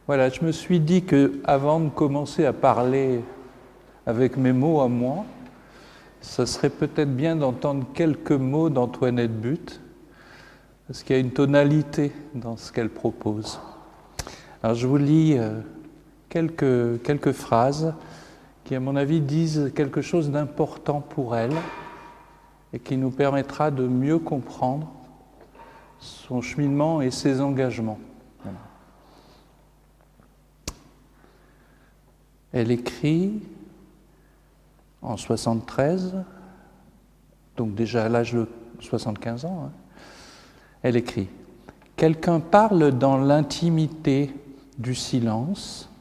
Voilà, je me suis dit que avant de commencer à parler avec mes mots à moi, ça serait peut-être bien d'entendre quelques mots d'Antoinette Butte, parce qu'il y a une tonalité dans ce qu'elle propose. Alors je vous lis quelques phrases qui, à mon avis, disent quelque chose d'important pour elle et qui nous permettra de mieux comprendre son cheminement et ses engagements. Voilà. Elle écrit en 73, donc déjà à l'âge de 75 ans, elle écrit « Quelqu'un parle dans l'intimité du silence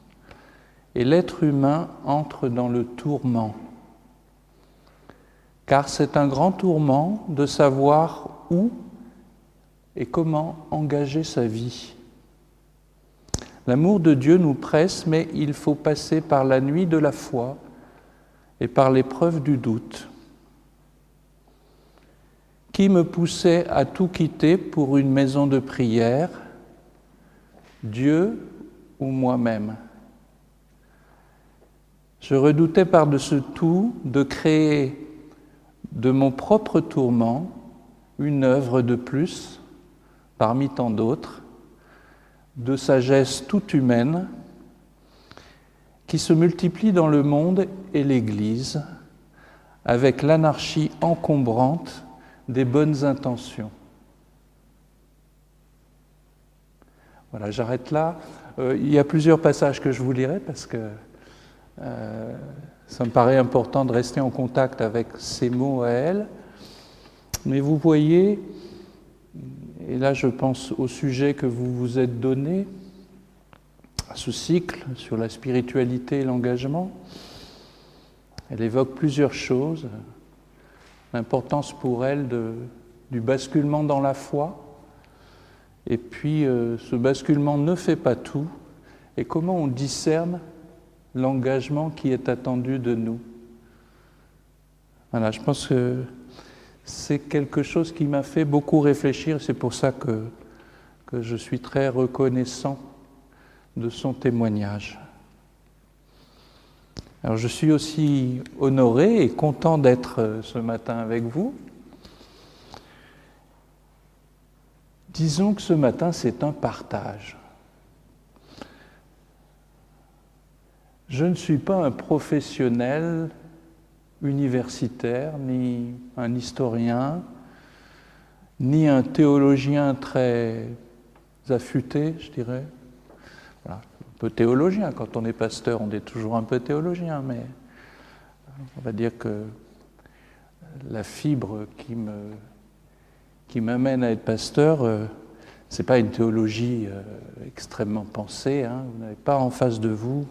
et l'être humain entre dans le tourment. Car c'est un grand tourment de savoir où et comment engager sa vie. L'amour de Dieu nous presse, mais il faut passer par la nuit de la foi et par l'épreuve du doute. Qui me poussait à tout quitter pour une maison de prière, Dieu ou moi-même? Je redoutais par-dessus tout de créer de mon propre tourment une œuvre de plus, parmi tant d'autres, de sagesse toute humaine, qui se multiplie dans le monde et l'Église, avec l'anarchie encombrante des bonnes intentions. » Voilà, j'arrête là. Il y a plusieurs passages que je vous lirai parce que ça me paraît important de rester en contact avec ces mots à elle. Mais vous voyez, et là je pense au sujet que vous vous êtes donné, à ce cycle sur la spiritualité et l'engagement, elle évoque plusieurs choses. L'importance pour elle du basculement dans la foi, et puis ce basculement ne fait pas tout, et comment on discerne l'engagement qui est attendu de nous. Voilà, je pense que c'est quelque chose qui m'a fait beaucoup réfléchir, c'est pour ça que je suis très reconnaissant de son témoignage. Alors je suis aussi honoré et content d'être ce matin avec vous. Disons que ce matin, c'est un partage. Je ne suis pas un professionnel universitaire, ni un historien, ni un théologien très affûté, je dirais. Voilà. Un peu théologien, quand on est pasteur, on est toujours un peu théologien, mais on va dire que la fibre qui m'amène à être pasteur, c'est pas une théologie extrêmement pensée, hein. Vous n'avez pas en face de vous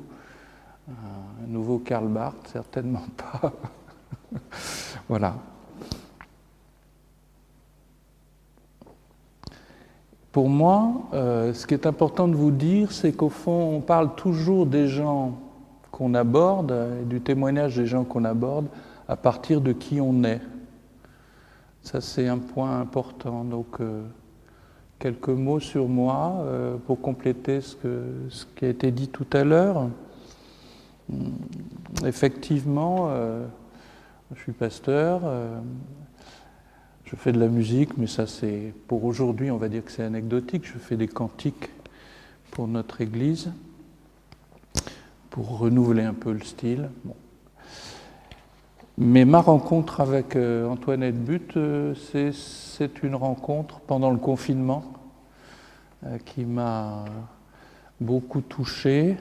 un nouveau Karl Barth, certainement pas. Voilà. Pour moi, ce qui est important de vous dire, c'est qu'au fond, on parle toujours des gens qu'on aborde, et du témoignage des gens qu'on aborde, à partir de qui on est. Ça, c'est un point important. Donc, quelques mots sur moi pour compléter ce qui a été dit tout à l'heure. Effectivement, je suis pasteur. Je fais de la musique, mais ça c'est, pour aujourd'hui, on va dire que c'est anecdotique. Je fais des cantiques pour notre église, pour renouveler un peu le style. Bon. Mais ma rencontre avec Antoinette Butte, c'est une rencontre pendant le confinement qui m'a beaucoup touché.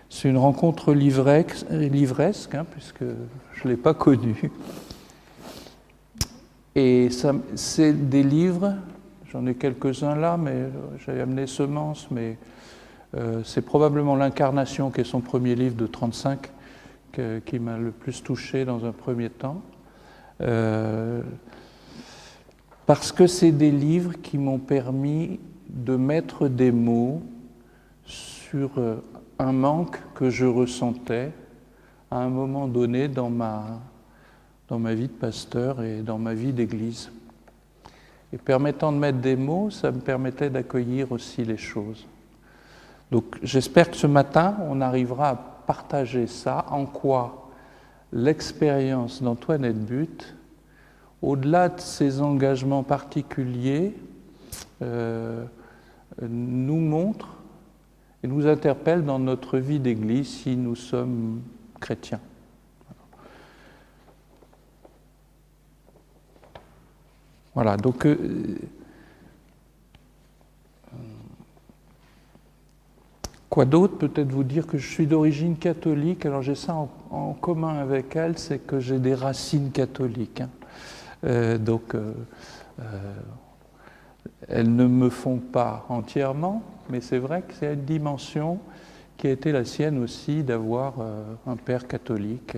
C'est une rencontre livresque, hein, puisque je ne l'ai pas connue. Et c'est des livres, j'en ai quelques-uns là, mais j'avais amené Semences, mais c'est probablement l'Incarnation, qui est son premier livre de 35, qui m'a le plus touché dans un premier temps. Parce que c'est des livres qui m'ont permis de mettre des mots sur un manque que je ressentais à un moment donné dans ma vie de pasteur et dans ma vie d'église. Et permettant de mettre des mots, ça me permettait d'accueillir aussi les choses. Donc j'espère que ce matin, on arrivera à partager ça, en quoi l'expérience d'Antoinette Butte, au-delà de ses engagements particuliers, nous montre et nous interpelle dans notre vie d'Église si nous sommes chrétiens. Voilà, donc quoi d'autre? Peut-être vous dire que je suis d'origine catholique. Alors j'ai ça en commun avec elle, c'est que j'ai des racines catholiques. Donc elles ne me font pas entièrement, mais c'est vrai que c'est une dimension qui a été la sienne aussi d'avoir un père catholique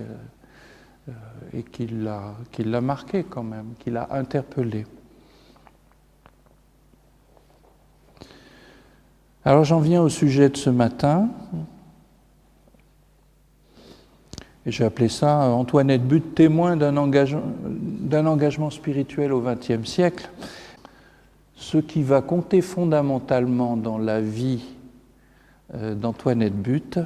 et qui l'a marqué quand même, qui l'a interpellé. Alors j'en viens au sujet de ce matin, et j'ai appelé ça Antoinette Butte, témoin d'un engagement spirituel au XXe siècle. Ce qui va compter fondamentalement dans la vie d'Antoinette Butte,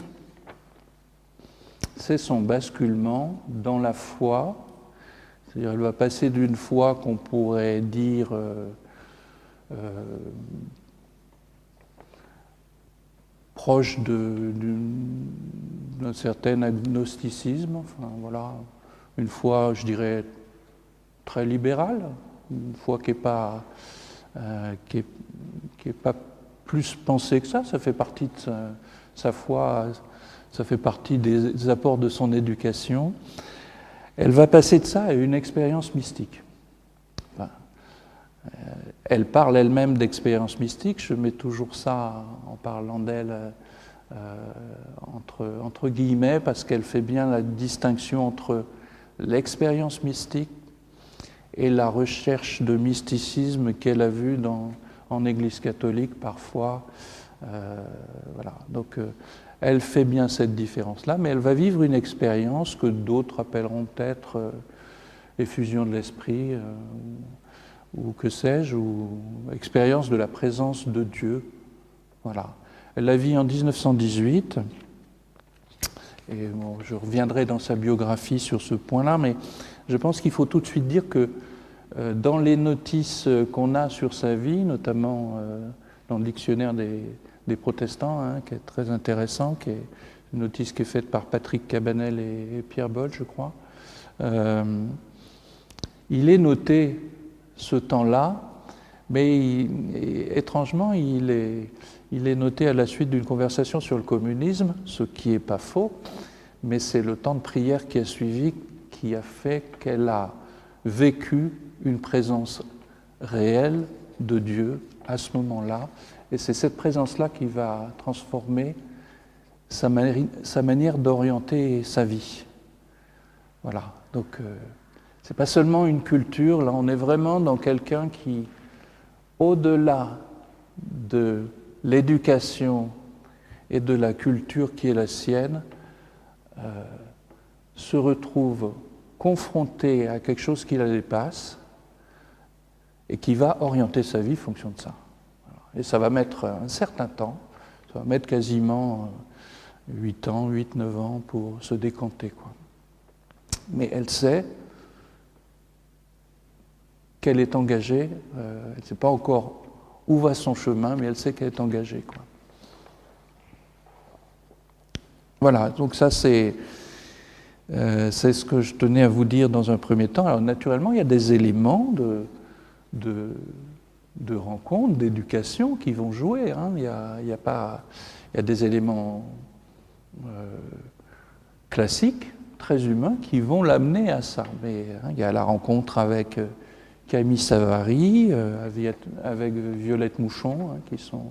c'est son basculement dans la foi. C'est-à-dire, elle va passer d'une foi qu'on pourrait dire proche d'un certain agnosticisme, enfin voilà, une foi, je dirais, très libérale, une foi qui n'est pas plus pensée que ça fait partie de sa foi, ça fait partie des apports de son éducation. Elle va passer de ça à une expérience mystique. Enfin, elle parle elle-même d'expérience mystique, je mets toujours ça en parlant d'elle entre guillemets, parce qu'elle fait bien la distinction entre l'expérience mystique et la recherche de mysticisme qu'elle a vue en Église catholique parfois. Voilà. Donc elle fait bien cette différence-là, mais elle va vivre une expérience que d'autres appelleront peut-être effusion de l'esprit, ou que sais-je, ou expérience de la présence de Dieu. Voilà. Elle la vit en 1918, et bon, je reviendrai dans sa biographie sur ce point-là, mais je pense qu'il faut tout de suite dire que dans les notices qu'on a sur sa vie, notamment dans le dictionnaire des protestants, qui est très intéressant, qui est une notice qui est faite par Patrick Cabanel et Pierre Boll, je crois, il est noté ce temps-là, mais étrangement, il est noté à la suite d'une conversation sur le communisme, ce qui n'est pas faux, mais c'est le temps de prière qui a suivi qui a fait qu'elle a vécu une présence réelle de Dieu à ce moment-là, et c'est cette présence-là qui va transformer sa manière d'orienter sa vie. Voilà, donc c'est pas seulement une culture, là on est vraiment dans quelqu'un qui, au-delà de l'éducation et de la culture qui est la sienne, se retrouve confronté à quelque chose qui la dépasse et qui va orienter sa vie en fonction de ça. Et ça va mettre un certain temps, ça va mettre quasiment 8 ans, 8-9 ans pour se décanter, quoi. Mais elle sait qu'elle est engagée, elle ne sait pas encore où va son chemin, mais elle sait qu'elle est engagée, quoi. Voilà, donc ça c'est ce que je tenais à vous dire dans un premier temps. Alors naturellement, il y a des éléments de rencontre, d'éducation qui vont jouer. Il y a des éléments classiques, très humains, qui vont l'amener à ça. Mais il y a la rencontre avec Camille Savary, avec Violette Mouchon, qui sont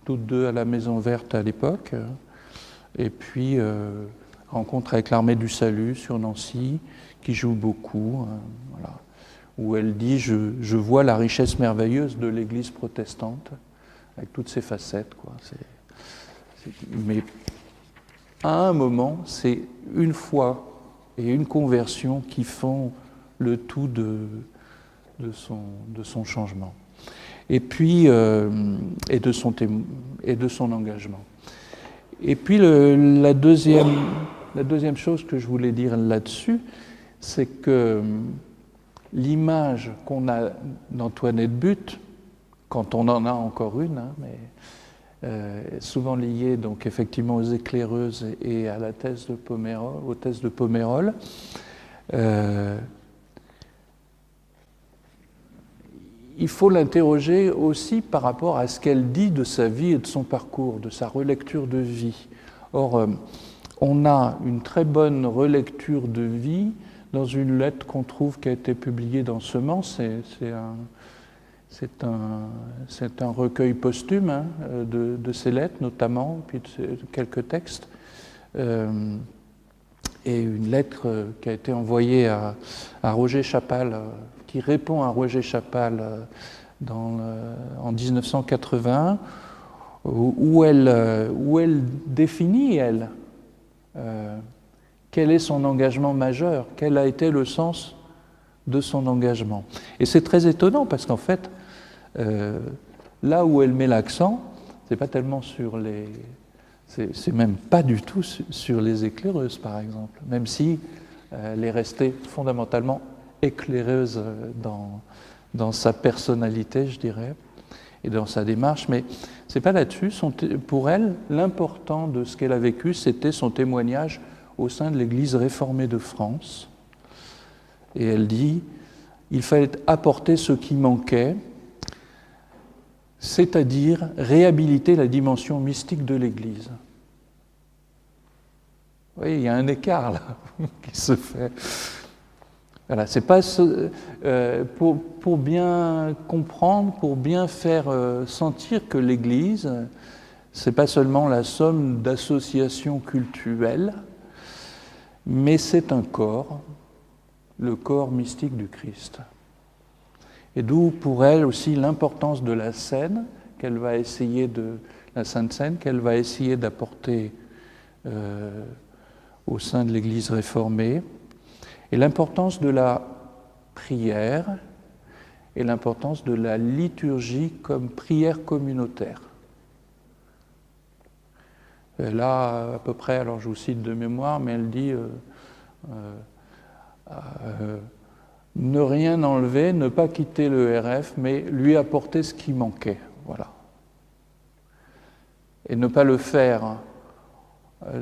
toutes deux à la Maison Verte à l'époque. Et puis, rencontre avec l'Armée du Salut sur Nancy, qui joue beaucoup, voilà, où elle dit « Je vois la richesse merveilleuse de l'Église protestante, avec toutes ses facettes. » quoi. Mais à un moment, c'est une foi et une conversion qui font le tout de son changement. Et puis, et de son engagement. Et puis la deuxième chose que je voulais dire là-dessus, c'est que l'image qu'on a d'Antoinette Butte, quand on en a encore une, hein, mais souvent liée donc effectivement aux éclaireuses et à la thèse de Pomerol, aux thèses de Pomerol, il faut l'interroger aussi par rapport à ce qu'elle dit de sa vie et de son parcours, de sa relecture de vie. Or, on a une très bonne relecture de vie dans une lettre qu'on trouve qui a été publiée dans Semences. C'est un recueil posthume hein, de ces lettres notamment, puis de quelques textes. Et une lettre qui a été envoyée à Roger Chapal, qui répond à Roger Chapal en 1981, où elle définit, elle, quel est son engagement majeur, quel a été le sens de son engagement. Et c'est très étonnant parce qu'en fait, là où elle met l'accent, c'est pas tellement sur les... C'est même pas du tout sur les éclaireuses, par exemple, même si elle est restée fondamentalement éclaireuse dans sa personnalité, je dirais, et dans sa démarche, mais c'est pas là-dessus. Pour elle, l'important de ce qu'elle a vécu, c'était son témoignage au sein de l'Église réformée de France. Et elle dit, il fallait apporter ce qui manquait, c'est-à-dire réhabiliter la dimension mystique de l'Église. Vous voyez, il y a un écart là qui se fait. Voilà, c'est pas pour bien comprendre, pour bien faire sentir que l'Église, c'est pas seulement la somme d'associations cultuelles, mais c'est un corps, le corps mystique du Christ. Et d'où pour elle aussi l'importance de la scène qu'elle va essayer la Sainte Seine qu'elle va essayer d'apporter au sein de l'Église réformée, et l'importance de la prière et l'importance de la liturgie comme prière communautaire. Et là, à peu près, alors je vous cite de mémoire, mais elle dit ne rien enlever, ne pas quitter le RF, mais lui apporter ce qui manquait. Voilà. Et ne pas le faire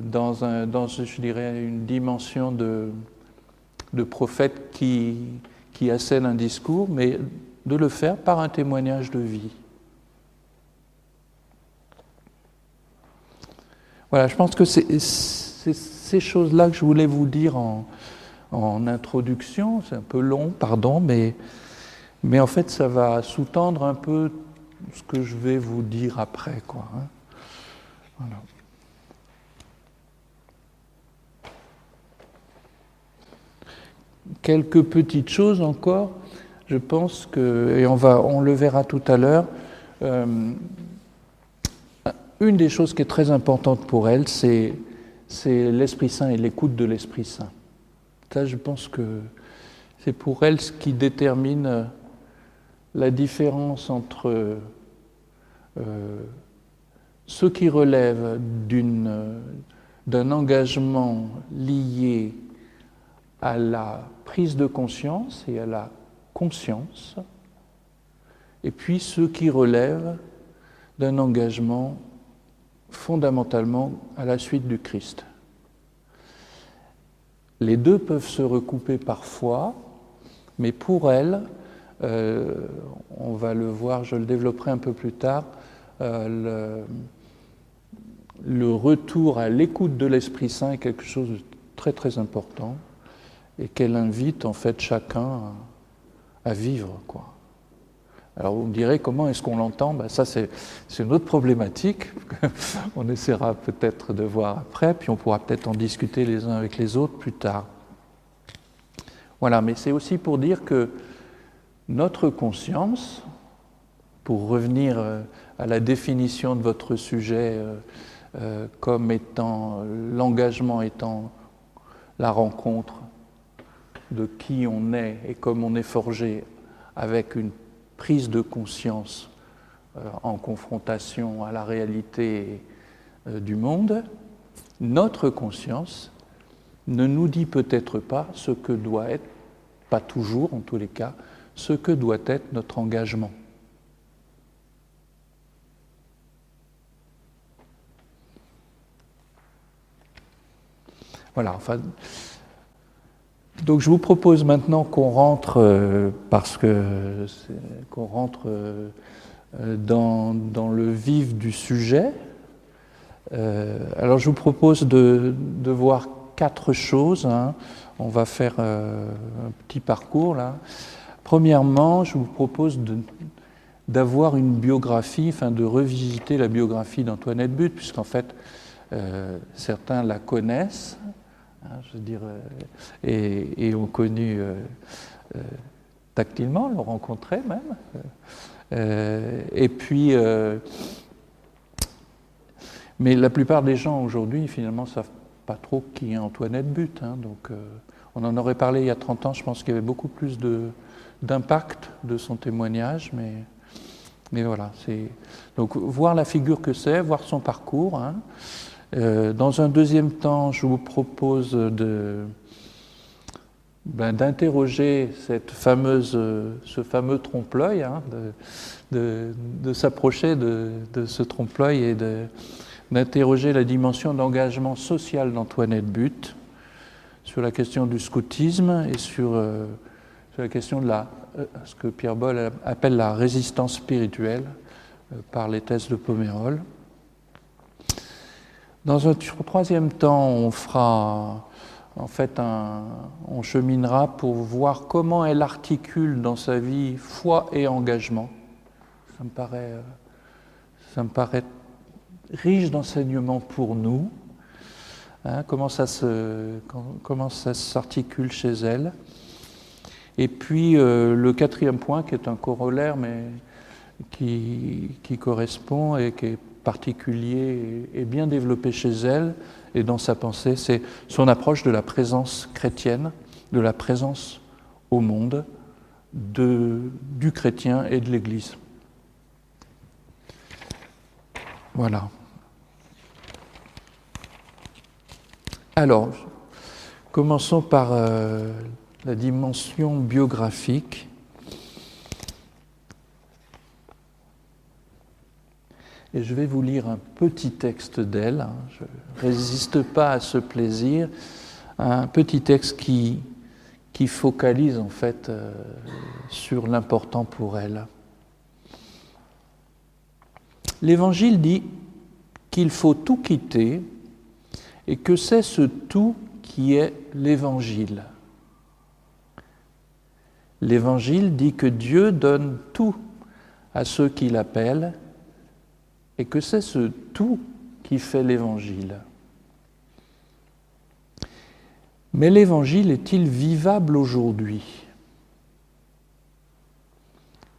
dans je dirais, une dimension de prophète qui assène un discours, mais de le faire par un témoignage de vie. Voilà, je pense que c'est ces choses-là que je voulais vous dire en introduction. C'est un peu long, pardon, mais en fait, ça va sous-tendre un peu ce que je vais vous dire après, quoi. Hein. Voilà. Quelques petites choses encore, je pense que, et on le verra tout à l'heure, une des choses qui est très importante pour elle, c'est l'Esprit Saint et l'écoute de l'Esprit Saint. Ça, je pense que c'est pour elle ce qui détermine la différence entre ce qui relève d'un engagement lié à la prise de conscience et à la conscience, et puis ce qui relève d'un engagement fondamentalement à la suite du Christ. Les deux peuvent se recouper parfois, mais pour elle, on va le voir, je le développerai un peu plus tard, le retour à l'écoute de l'Esprit Saint est quelque chose de très très important et qu'elle invite en fait chacun à vivre, quoi. Alors vous me direz comment est-ce qu'on l'entend? Ben ça c'est une autre problématique. On essaiera peut-être de voir après, puis on pourra peut-être en discuter les uns avec les autres plus tard. Voilà, mais c'est aussi pour dire que notre conscience, pour revenir à la définition de votre sujet comme étant l'engagement étant la rencontre de qui on est et comme on est forgé avec une prise de conscience en confrontation à la réalité du monde, notre conscience ne nous dit peut-être pas ce que doit être, pas toujours en tous les cas, ce que doit être notre engagement. Voilà, enfin, donc je vous propose maintenant qu'on rentre, qu'on rentre dans le vif du sujet. Alors je vous propose de voir 4 choses. On va faire un petit parcours là. Premièrement, je vous propose d'avoir une biographie, enfin de revisiter la biographie d'Antoinette Butte, puisqu'en fait certains la connaissent, je veux dire, et ont connu tactilement, l'ont rencontrée même. Et puis, mais la plupart des gens aujourd'hui, finalement, ne savent pas trop qui est Antoinette Butte. Donc, on en aurait parlé il y a 30 ans, je pense qu'il y avait beaucoup plus d'impact de son témoignage, mais voilà. Donc, voir la figure que c'est, voir son parcours. Dans un deuxième temps, je vous propose d'interroger ce fameux trompe-l'œil, de s'approcher de ce trompe-l'œil et d'interroger la dimension d'engagement social d'Antoinette Butte sur la question du scoutisme et sur la question de ce que Pierre Bolle appelle la résistance spirituelle par les thèses de Pomerol. Dans un troisième temps, on cheminera pour voir comment elle articule dans sa vie foi et engagement. Ça me paraît riche d'enseignements pour nous. Comment ça s'articule chez elle. Et puis le quatrième point, qui est un corollaire, mais qui correspond et qui est particulier et bien développé chez elle et dans sa pensée, c'est son approche de la présence chrétienne, de la présence au monde du chrétien et de l'Église. Voilà. Alors, commençons par la dimension biographique. Et je vais vous lire un petit texte d'elle. Je ne résiste pas à ce plaisir. Un petit texte qui focalise en fait sur l'important pour elle. L'Évangile dit qu'il faut tout quitter et que c'est ce tout qui est l'Évangile. L'Évangile dit que Dieu donne tout à ceux qui l'appellent et que c'est ce tout qui fait l'Évangile. Mais l'Évangile est-il vivable aujourd'hui ?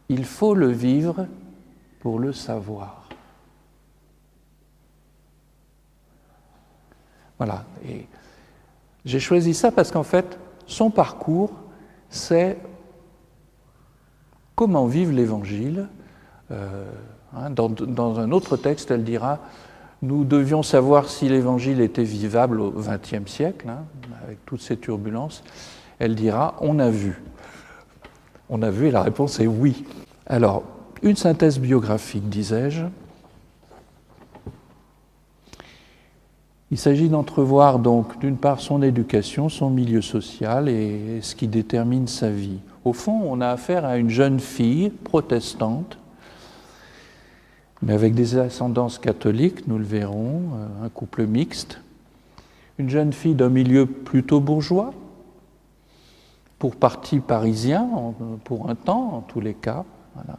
Il faut le vivre pour le savoir. Voilà. Et j'ai choisi ça parce qu'en fait, son parcours, c'est comment vivre l'Évangile. Dans un autre texte, elle dira « Nous devions savoir si l'Évangile était vivable au XXe siècle, avec toutes ces turbulences. » Elle dira « On a vu. » On a vu et la réponse est oui. Alors, une synthèse biographique, disais-je. Il s'agit d'entrevoir donc d'une part son éducation, son milieu social et ce qui détermine sa vie. Au fond, on a affaire à une jeune fille protestante, mais avec des ascendances catholiques, nous le verrons, un couple mixte. Une jeune fille d'un milieu plutôt bourgeois, pour partie parisien, pour un temps en tous les cas. Voilà.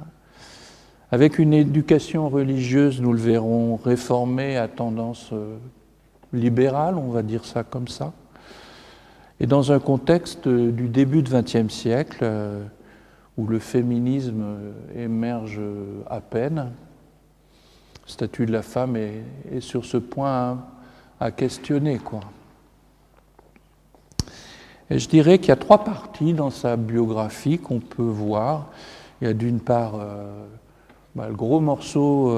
Avec une éducation religieuse, nous le verrons, réformée à tendance libérale, on va dire ça comme ça. Et dans un contexte du début du XXe siècle, où le féminisme émerge à peine, le statut de la femme est sur ce point à questionner, quoi. Et je dirais qu'il y a 3 parties dans sa biographie qu'on peut voir. Il y a d'une part le gros morceau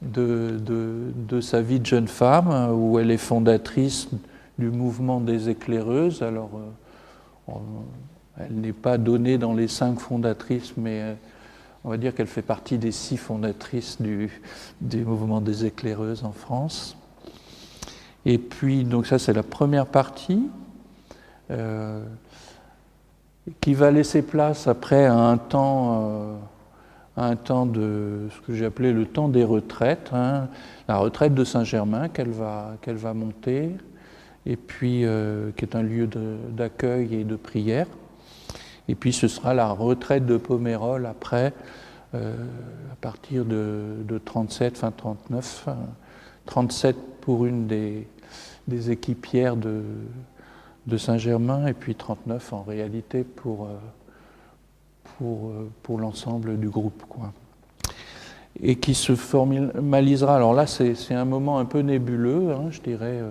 de sa vie de jeune femme, où elle est fondatrice du mouvement des éclaireuses. Alors, elle n'est pas donnée dans les 5 fondatrices, mais on va dire qu'elle fait partie des 6 fondatrices du mouvement des éclaireuses en France. Et puis, donc ça, c'est la première partie, qui va laisser place après à un temps de ce que j'ai appelé le temps des retraites, hein, la retraite de Saint-Germain qu'elle va monter, et puis qui est un lieu d'accueil et de prière. Et puis ce sera la retraite de Pomerol après, à partir de 37, fin 39, 37 pour une des équipières de Saint-Germain, et puis 39 en réalité pour l'ensemble du groupe, quoi. Et qui se formalisera. Alors là, c'est un moment un peu nébuleux, hein, je dirais,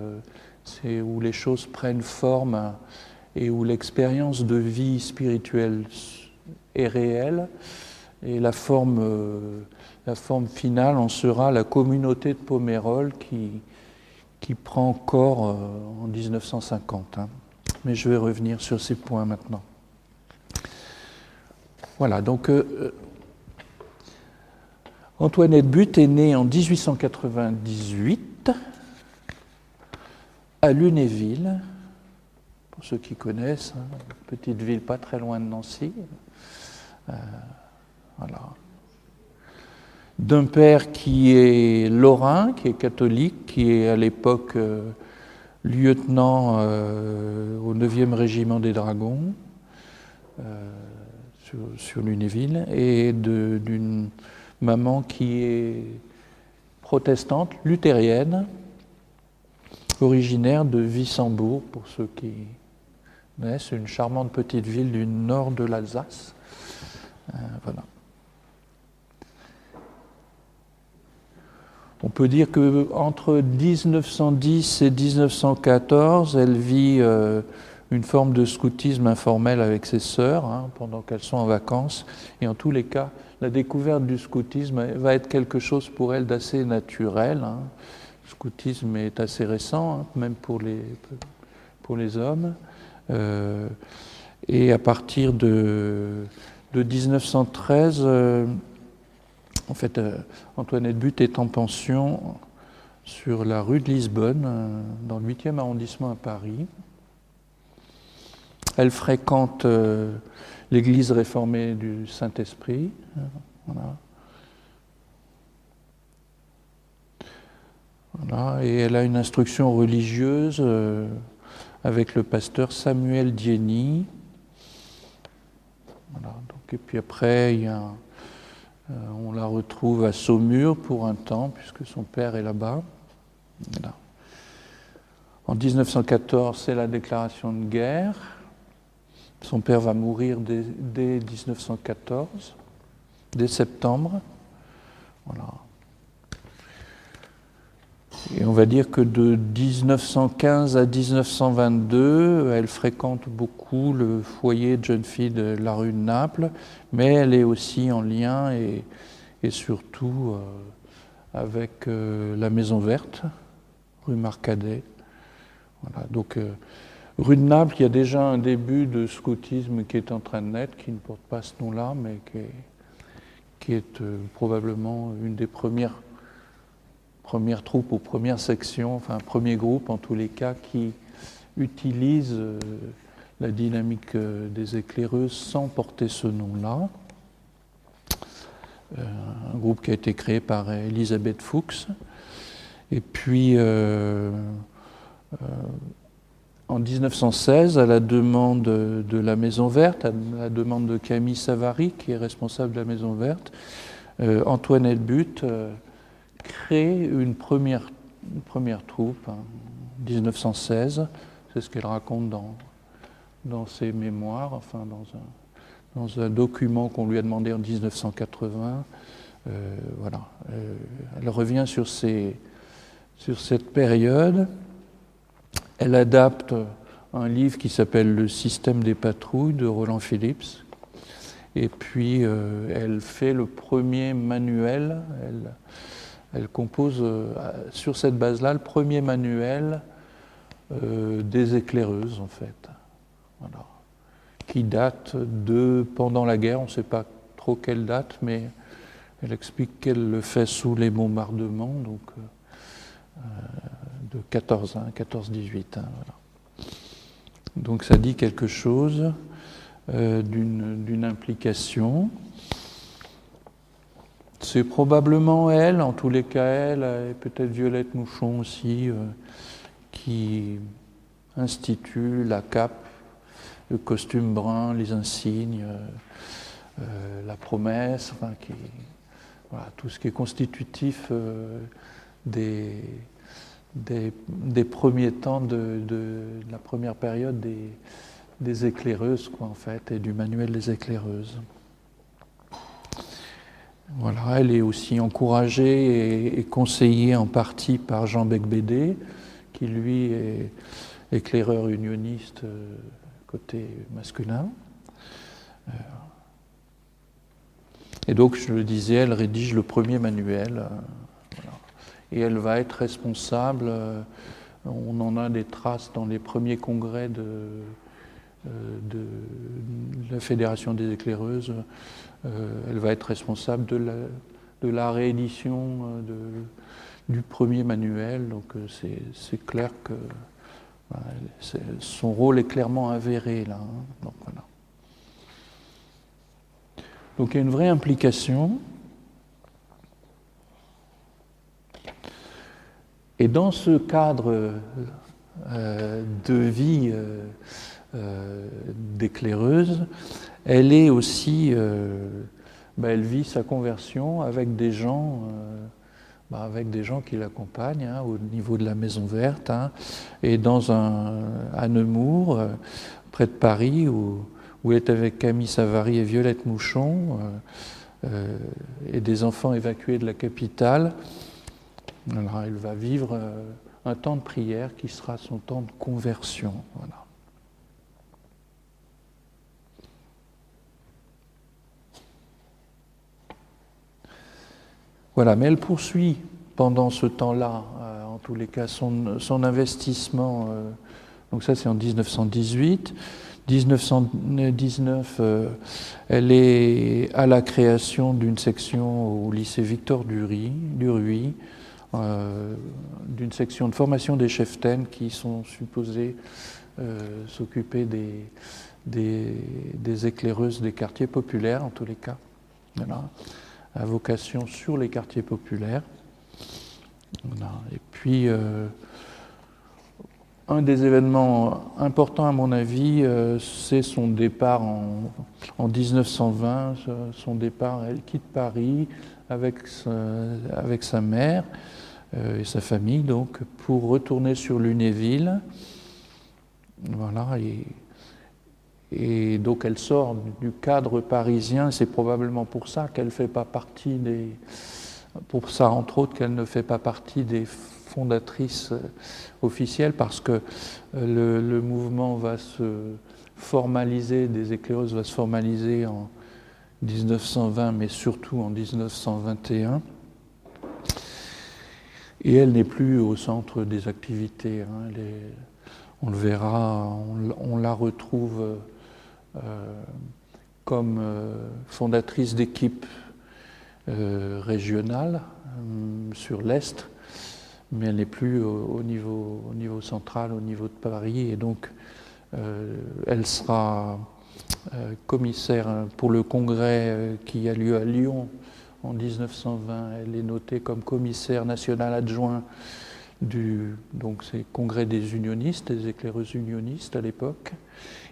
c'est où les choses prennent forme et où l'expérience de vie spirituelle est réelle. Et la forme finale en sera la communauté de Pomerol qui prend corps en 1950. Hein. Mais je vais revenir sur ces points maintenant. Voilà, donc Antoinette Butte est née en 1898 à Lunéville, pour ceux qui connaissent, hein, une petite ville pas très loin de Nancy. Voilà. D'un père qui est lorrain, qui est catholique, qui est à l'époque lieutenant au 9e régiment des dragons sur Lunéville, et d'une maman qui est protestante, luthérienne, originaire de Wissembourg, pour ceux qui connaissent, une charmante petite ville du nord de l'Alsace. Voilà. On peut dire qu'entre 1910 et 1914, elle vit une forme de scoutisme informel avec ses sœurs, hein, pendant qu'elles sont en vacances. Et en tous les cas, la découverte du scoutisme va être quelque chose pour elle d'assez naturel. Hein. Le scoutisme est assez récent, hein, même pour les hommes. Et à partir de 1913... En fait, Antoinette Butte est en pension sur la rue de Lisbonne, dans le 8e arrondissement à Paris. Elle fréquente l'église réformée du Saint-Esprit. Voilà. Voilà. Et elle a une instruction religieuse avec le pasteur Samuel Dieny. Voilà. Donc, et puis après, il y a on la retrouve à Saumur pour un temps, puisque son père est là-bas. Voilà. En 1914, c'est la déclaration de guerre. Son père va mourir dès 1914, dès septembre. Voilà. Et on va dire que de 1915 à 1922, elle fréquente beaucoup le foyer de jeunes filles de la rue de Naples, mais elle est aussi en lien et surtout avec la Maison Verte, rue Marcadet. Voilà, donc rue de Naples, il y a déjà un début de scoutisme qui est en train de naître, qui ne porte pas ce nom-là, mais qui est probablement une des premières troupes ou première section, enfin premier groupe en tous les cas, qui utilise la dynamique des éclaireuses sans porter ce nom-là. Un groupe qui a été créé par Elisabeth Fuchs. Et puis en 1916, à la demande de la Maison Verte, à la demande de Camille Savary, qui est responsable de la Maison Verte, Antoinette Butte crée une première troupe, hein, en 1916, c'est ce qu'elle raconte dans ses mémoires, enfin dans un document qu'on lui a demandé en 1980. Voilà. Elle revient sur cette période. Elle adapte un livre qui s'appelle Le système des patrouilles de Roland Phillips. Et puis elle fait le premier manuel. elle compose sur cette base-là le premier manuel des éclaireuses, en fait, voilà, qui date de pendant la guerre, on ne sait pas trop quelle date, mais elle explique qu'elle le fait sous les bombardements, donc de 14-18. Voilà. Donc ça dit quelque chose d'une implication. C'est probablement elle, en tous les cas elle, et peut-être Violette Mouchon aussi, qui institue la cape, le costume brun, les insignes, la promesse, enfin, voilà, tout ce qui est constitutif des premiers temps de la première période des éclaireuses, quoi, en fait, et du manuel des éclaireuses. Voilà, elle est aussi encouragée et conseillée en partie par Jean Becbédé, qui lui est éclaireur unioniste côté masculin. Et donc, je le disais, elle rédige le premier manuel. Voilà. Et elle va être responsable, on en a des traces dans les premiers congrès de la Fédération des éclaireuses, elle va être responsable de la réédition du premier manuel, donc c'est clair que son rôle est clairement avéré là. Hein. Donc, voilà. Donc il y a une vraie implication. Et dans ce cadre de vie d'éclaireuse, elle est aussi, elle vit sa conversion avec des gens qui l'accompagnent, hein, au niveau de la Maison Verte, hein, et à Nemours, près de Paris, où elle est avec Camille Savary et Violette Mouchon, et des enfants évacués de la capitale. Alors, elle va vivre un temps de prière qui sera son temps de conversion. Voilà. Voilà, mais elle poursuit pendant ce temps-là, en tous les cas, son investissement. Donc ça, c'est en 1918. 1919, elle est à la création d'une section au lycée Victor Duruy, d'une section de formation des cheftaines qui sont supposés s'occuper des éclaireuses des quartiers populaires, en tous les cas. Voilà. À vocation sur les quartiers populaires. Voilà. Et puis, un des événements importants, à mon avis, c'est son départ en 1920. Son départ, elle quitte Paris avec sa mère et sa famille, donc, pour retourner sur Lunéville. Voilà. Et donc elle sort du cadre parisien, c'est probablement pour ça qu'elle fait pas partie pour ça entre autres qu'elle ne fait pas partie des fondatrices officielles, parce que le mouvement va se formaliser, des éclaireuses va se formaliser en 1920, mais surtout en 1921. Et elle n'est plus au centre des activités. Hein. On le verra, on la retrouve comme fondatrice d'équipes régionales sur l'Est, mais elle n'est plus au niveau central, au niveau de Paris, et donc elle sera commissaire pour le congrès qui a lieu à Lyon en 1920. Elle est notée comme commissaire national adjoint donc c'est le congrès des unionistes, des éclaireuses unionistes à l'époque.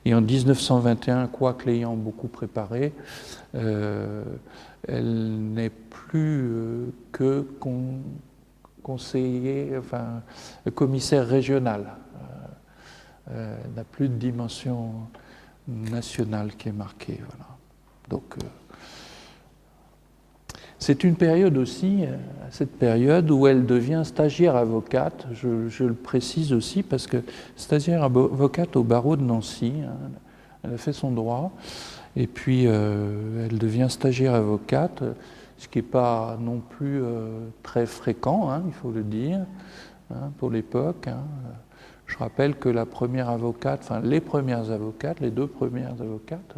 Et en 1921, quoique l'ayant beaucoup préparé, elle n'est plus que commissaire régional. Elle n'a plus de dimension nationale qui est marquée. Voilà. Donc, c'est une période aussi, cette période où elle devient stagiaire avocate, je le précise aussi parce que stagiaire avocate au barreau de Nancy, hein, elle a fait son droit, et puis elle devient stagiaire avocate, ce qui n'est pas non plus très fréquent, hein, il faut le dire, hein, pour l'époque. Hein. Je rappelle que la première avocate, enfin les premières avocates, les deux premières avocates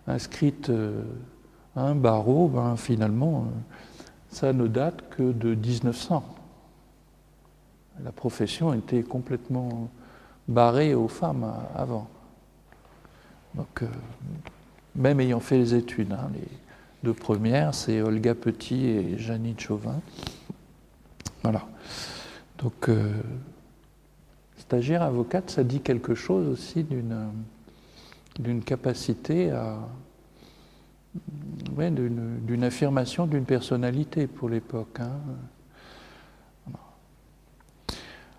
inscrites à un barreau, ben, finalement, ça ne date que de 1900. La profession était complètement barrée aux femmes avant. Donc, même ayant fait les études, hein, les deux premières, c'est Olga Petit et Jeannine Chauvin. Voilà. Donc, stagiaire avocate, ça dit quelque chose aussi d'une capacité à... Ouais, d'une affirmation d'une personnalité pour l'époque. Hein.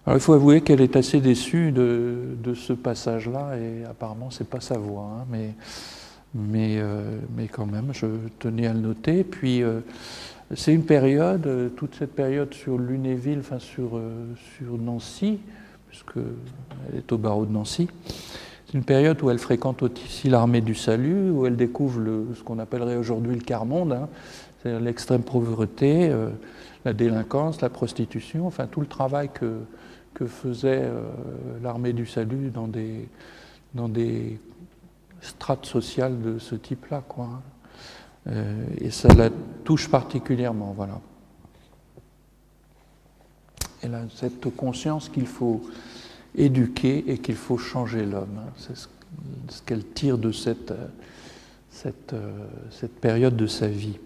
Alors il faut avouer qu'elle est assez déçue de ce passage-là, et apparemment c'est pas sa voix, hein, mais quand même, je tenais à le noter. Puis c'est une période, toute cette période sur Lunéville, enfin sur Nancy, puisqu'elle est au barreau de Nancy, c'est une période où elle fréquente aussi l'armée du salut, où elle découvre ce qu'on appellerait aujourd'hui le quart-monde, hein, c'est-à-dire l'extrême pauvreté, la délinquance, la prostitution, enfin tout le travail que faisait l'armée du salut dans des strates sociales de ce type-là, quoi. Et ça la touche particulièrement, voilà. Elle a cette conscience qu'il faut éduquer et qu'il faut changer l'homme. Hein. C'est ce qu'elle tire de cette période de sa vie.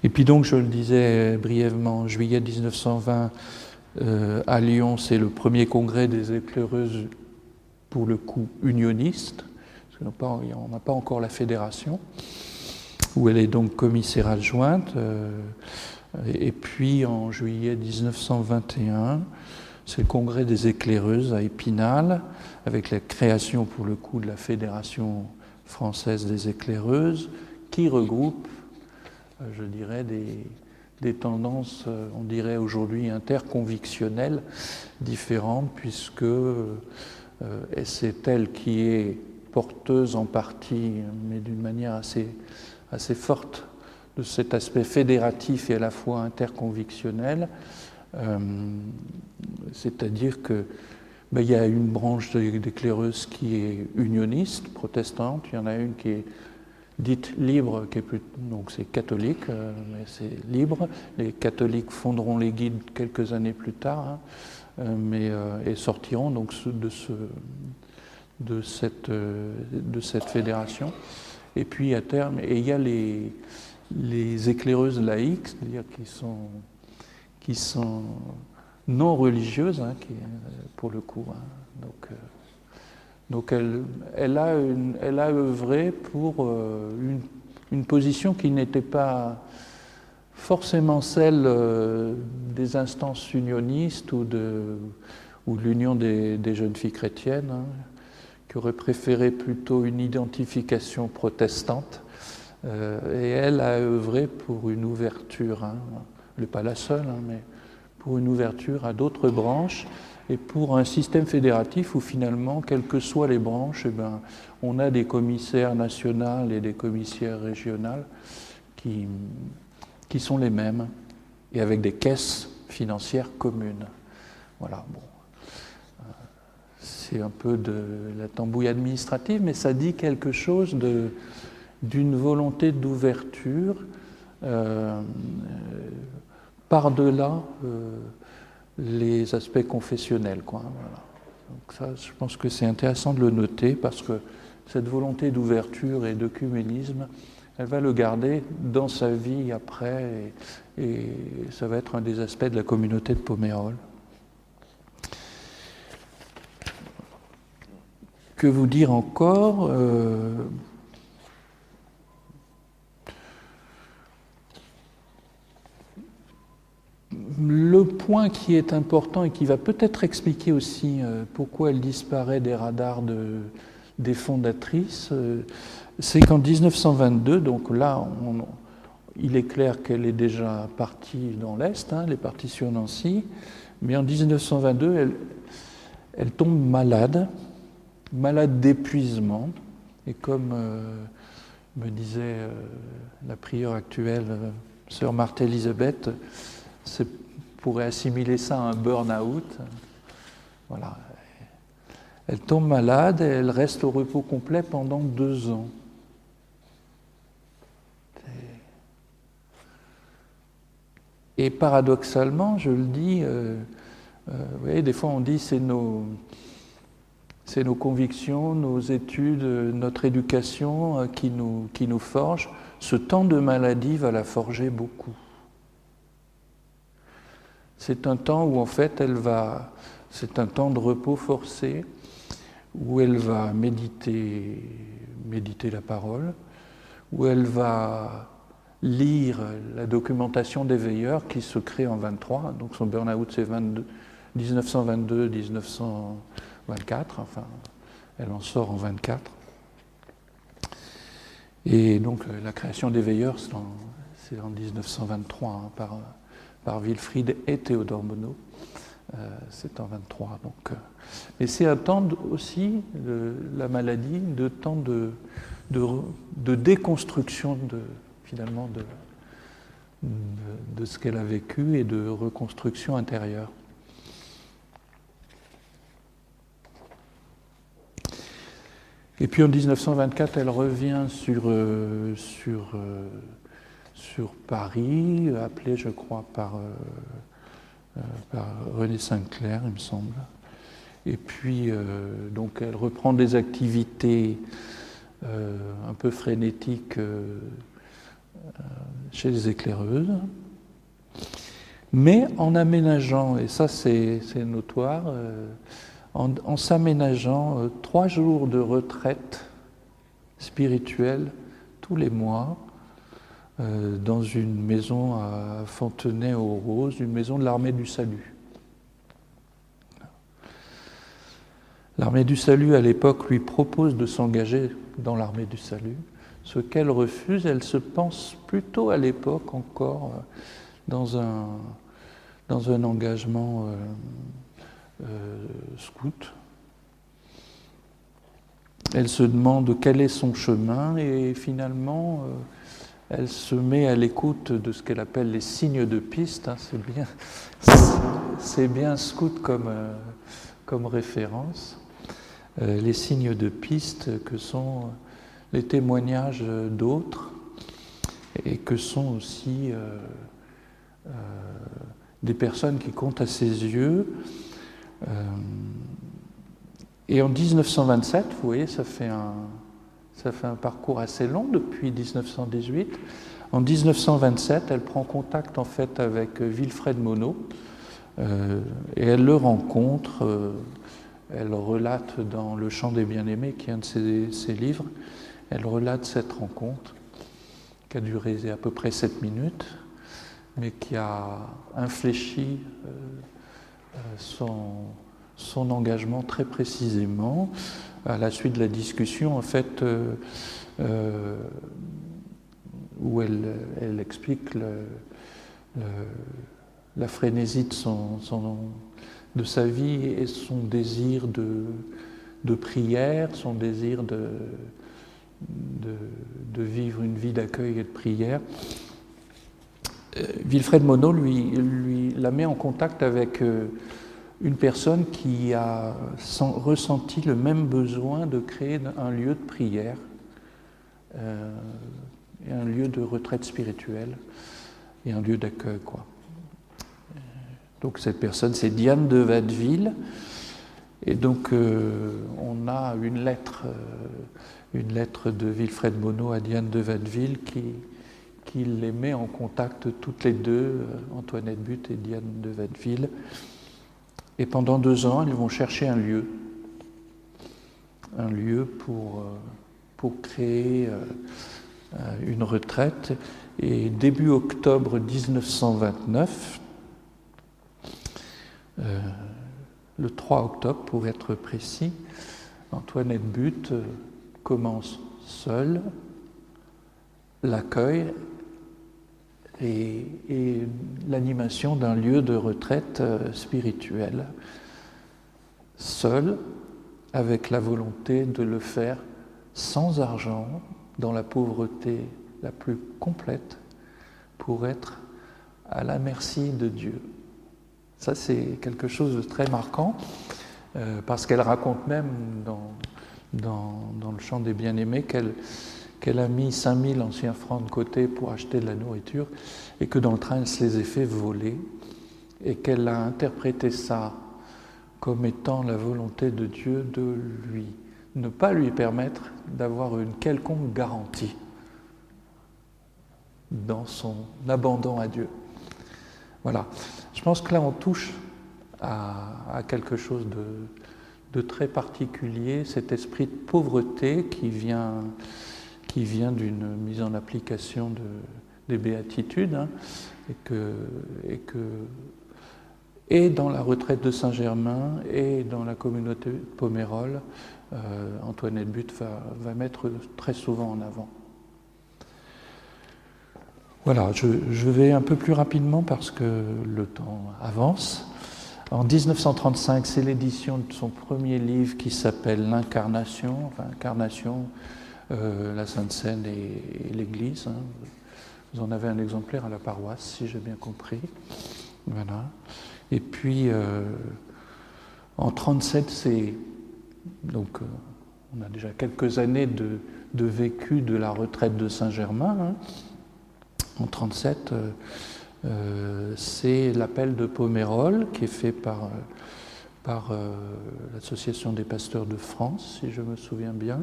Et puis donc, je le disais brièvement, en juillet 1920, à Lyon, c'est le premier congrès des éclaireuses, pour le coup unioniste, parce qu'on n'a pas encore la fédération, où elle est donc commissaire adjointe. Et puis en juillet 1921, c'est le congrès des éclaireuses à Épinal, avec la création pour le coup de la Fédération française des éclaireuses, qui regroupe, je dirais, des tendances, on dirait aujourd'hui, interconvictionnelles différentes, puisque c'est elle qui est porteuse en partie, mais d'une manière assez forte, de cet aspect fédératif et à la fois interconvictionnel. C'est-à-dire que il y a une branche d'éclaireuses qui est unioniste, protestante, il y en a une qui est dite libre, qui est plus, donc c'est catholique, mais c'est libre. Les catholiques fonderont les guides quelques années plus tard, hein, et sortiront donc de cette fédération. Et puis à terme, et il y a les éclaireuses laïques, c'est-à-dire qui sont non religieuses, hein, pour le coup. Hein. Donc elle a œuvré pour une position qui n'était pas forcément celle des instances unionistes ou de l'Union des jeunes filles chrétiennes, hein, qui aurait préféré plutôt une identification protestante. Et elle a œuvré pour une ouverture, hein, elle n'est pas la seule, hein, mais pour une ouverture à d'autres branches et pour un système fédératif où finalement, quelles que soient les branches, on a des commissaires nationaux et des commissaires régionales qui sont les mêmes et avec des caisses financières communes. Voilà, bon. C'est un peu de la tambouille administrative, mais ça dit quelque chose d'une volonté d'ouverture par-delà les aspects confessionnels, quoi. Voilà. Donc ça, je pense que c'est intéressant de le noter parce que cette volonté d'ouverture et d'œcuménisme, elle va le garder dans sa vie après, et ça va être un des aspects de la communauté de Pomerol. Que vous dire encore ? Le point qui est important et qui va peut-être expliquer aussi pourquoi elle disparaît des radars des fondatrices, c'est qu'en 1922, donc là, il est clair qu'elle est déjà partie dans l'Est, hein, elle est partie sur Nancy, mais en 1922, elle tombe malade d'épuisement, et comme me disait la prieure actuelle, sœur Marthe Elisabeth, pourrait assimiler ça à un burn-out. Voilà. Elle tombe malade et elle reste au repos complet pendant 2 ans. Et paradoxalement, je le dis, vous voyez, des fois on dit c'est nos convictions, nos études, notre éducation qui nous forgent. Ce temps de maladie va la forger beaucoup. C'est un temps où en fait c'est un temps de repos forcé, où elle va méditer la parole, où elle va lire la documentation des veilleurs qui se crée en 23. Donc son burn-out c'est 1922-1924, enfin elle en sort en 24. Et donc la création des veilleurs c'est en 1923 par Wilfrid et Théodore Monod. C'est en 23. Donc, mais c'est un temps aussi, la maladie, de temps de déconstruction finalement de ce qu'elle a vécu et de reconstruction intérieure. Et puis en 1924, elle revient sur Paris, appelée, je crois, par René Sinclair, il me semble. Et puis, donc, elle reprend des activités un peu frénétiques chez les éclaireuses, mais en aménageant, et ça c'est notoire, en s'aménageant 3 jours de retraite spirituelle tous les mois, dans une maison à Fontenay-aux-Roses, une maison de l'Armée du Salut. L'Armée du Salut, à l'époque, lui propose de s'engager dans l'Armée du Salut, ce qu'elle refuse. Elle se pense plutôt à l'époque encore dans un engagement scout. Elle se demande quel est son chemin et finalement elle se met à l'écoute de ce qu'elle appelle les signes de piste. C'est bien scout comme référence. Les signes de piste que sont les témoignages d'autres et que sont aussi des personnes qui comptent à ses yeux. Et en 1927, vous voyez, ça fait un parcours assez long depuis 1918. En 1927, elle prend contact en fait avec Wilfred Monod et elle le rencontre. Elle relate dans Le Chant des Bien-Aimés, qui est un de ses livres, elle relate cette rencontre qui a duré à peu près 7 minutes, mais qui a infléchi son engagement très précisément. À la suite de la discussion, en fait, où elle explique la frénésie de sa vie et son désir de prière, son désir de vivre une vie d'accueil et de prière. Wilfred Monod lui la met en contact avec une personne qui a ressenti le même besoin de créer un lieu de prière et un lieu de retraite spirituelle et un lieu d'accueil, quoi. Donc cette personne, c'est Diane de Watteville. Et donc on a une lettre de Wilfred Monod à Diane de Watteville qui les met en contact toutes les deux, Antoinette But et Diane de Watteville. Et pendant 2 ans, ils vont chercher un lieu pour créer une retraite. Et début octobre 1929, le 3 octobre pour être précis, Antoinette But commence seule l'accueil et l'animation d'un lieu de retraite spirituelle, seule, avec la volonté de le faire sans argent, dans la pauvreté la plus complète pour être à la merci de Dieu. Ça, c'est quelque chose de très marquant, parce qu'elle raconte même dans le chant des bien-aimés qu'elle a mis 5000 anciens francs de côté pour acheter de la nourriture et que dans le train, elle se les a fait voler et qu'elle a interprété ça comme étant la volonté de Dieu de ne pas lui permettre d'avoir une quelconque garantie dans son abandon à Dieu. Voilà. Je pense que là, on touche à quelque chose de très particulier, cet esprit de pauvreté qui vient d'une mise en application des béatitudes, hein, et dans la retraite de Saint-Germain et dans la communauté de Pomerol, Antoinette But va mettre très souvent en avant. Voilà, je vais un peu plus rapidement parce que le temps avance. En 1935, c'est l'édition de son premier livre qui s'appelle L'Incarnation, enfin Incarnation, la Sainte Seine et l'Église. Hein. Vous en avez un exemplaire à la paroisse, si j'ai bien compris. Voilà. Et puis, en 1937, donc, on a déjà quelques années de vécu de la retraite de Saint-Germain. Hein. En 1937, c'est l'appel de Pomerol qui est fait par l'Association des pasteurs de France, si je me souviens bien.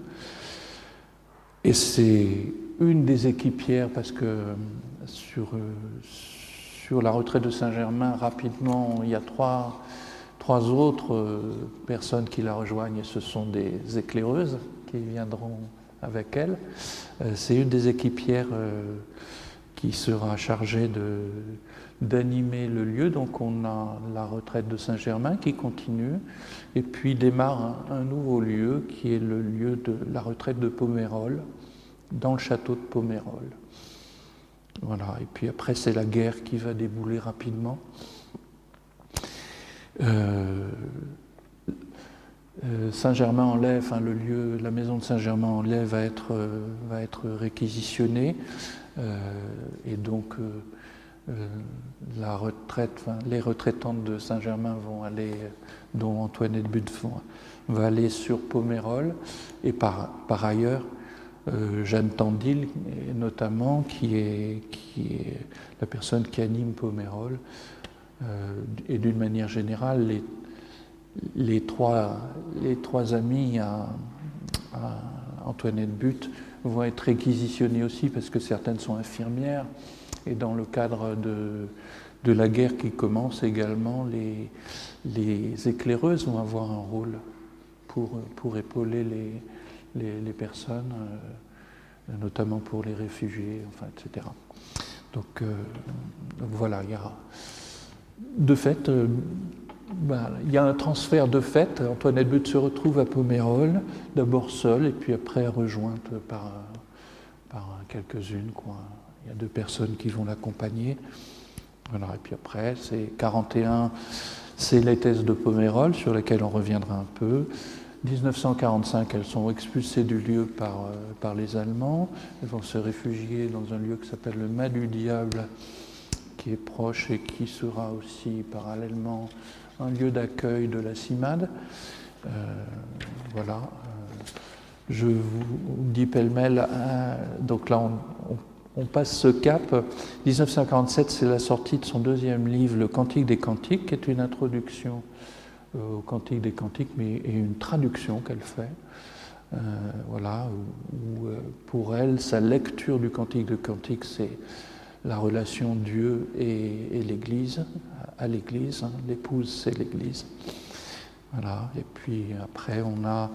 Et c'est une des équipières, parce que sur la retraite de Saint-Germain, rapidement, il y a trois autres personnes qui la rejoignent, et ce sont des éclaireuses qui viendront avec elle. C'est une des équipières qui sera chargée d'animer le lieu. Donc on a la retraite de Saint-Germain qui continue, et puis démarre un nouveau lieu qui est le lieu de la retraite de Pomerol, dans le château de Pomerol. Voilà, et puis après c'est la guerre qui va débouler rapidement. Saint-Germain-en-Laye, enfin le lieu, la maison de Saint-Germain-en-Laye va être réquisitionnée, et donc la retraite, enfin, les retraitantes de Saint-Germain vont aller, dont Antoinette But va aller sur Pomerol, et par ailleurs Jeanne Tandil, notamment, qui est la personne qui anime Pomerol, et d'une manière générale, les trois amis à Antoinette But vont être réquisitionnées aussi, parce que certaines sont infirmières, et dans le cadre de la guerre qui commence également, les éclaireuses vont avoir un rôle pour épauler les personnes, notamment pour les réfugiés, enfin, etc. Donc voilà, il y a de fait, il y a un transfert de fait. Antoinette But se retrouve à Pomerol, d'abord seule, et puis après rejointe par quelques-unes, quoi. Il y a 2 personnes qui vont l'accompagner. Voilà, et puis après, c'est 41, c'est les thèses de Pomerol, sur lesquelles on reviendra un peu. 1945, elles sont expulsées du lieu par les Allemands. Elles vont se réfugier dans un lieu qui s'appelle le Mas du Diable, qui est proche et qui sera aussi parallèlement un lieu d'accueil de la CIMAD. Voilà. Je vous dis pêle-mêle, donc là on passe ce cap. 1947, c'est la sortie de son deuxième livre, Le Cantique des Cantiques, qui est une introduction au Cantique des Cantiques, mais et une traduction qu'elle fait. Voilà, où pour elle, sa lecture du Cantique des Cantiques, c'est la relation Dieu et l'Église, à l'Église. Hein, l'épouse, c'est l'Église. Voilà, et puis après, on a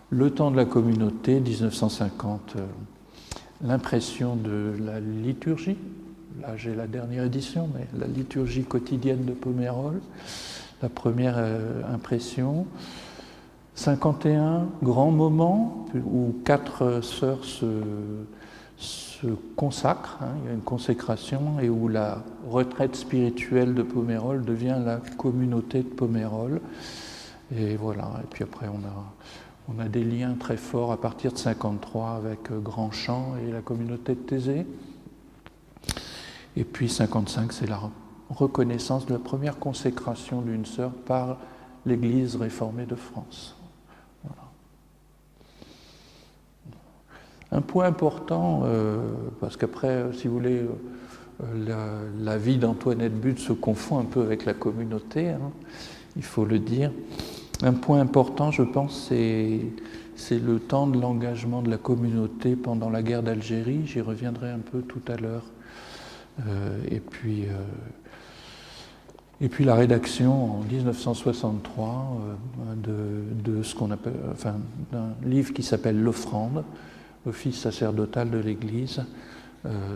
le temps de la communauté, 1950, l'impression de la liturgie. Là, j'ai la dernière édition, mais la liturgie quotidienne de Pomerol, la première impression. 51, grand moment où 4 sœurs se consacrent, hein, il y a une consécration, et où la retraite spirituelle de Pomerol devient la communauté de Pomerol. Et voilà, et puis après On a des liens très forts à partir de 1953 avec Grandchamp et la communauté de Thésée. Et puis 1955, c'est la reconnaissance de la première consécration d'une sœur par l'Église réformée de France. Voilà. Un point important, parce qu'après, si vous voulez, la vie d'Antoinette But se confond un peu avec la communauté, hein, il faut le dire. Un point important, je pense, c'est le temps de l'engagement de la communauté pendant la guerre d'Algérie. J'y reviendrai un peu tout à l'heure. Et puis la rédaction en 1963 de ce qu'on appelle, d'un livre qui s'appelle L'Offrande, l'office sacerdotal de l'Église,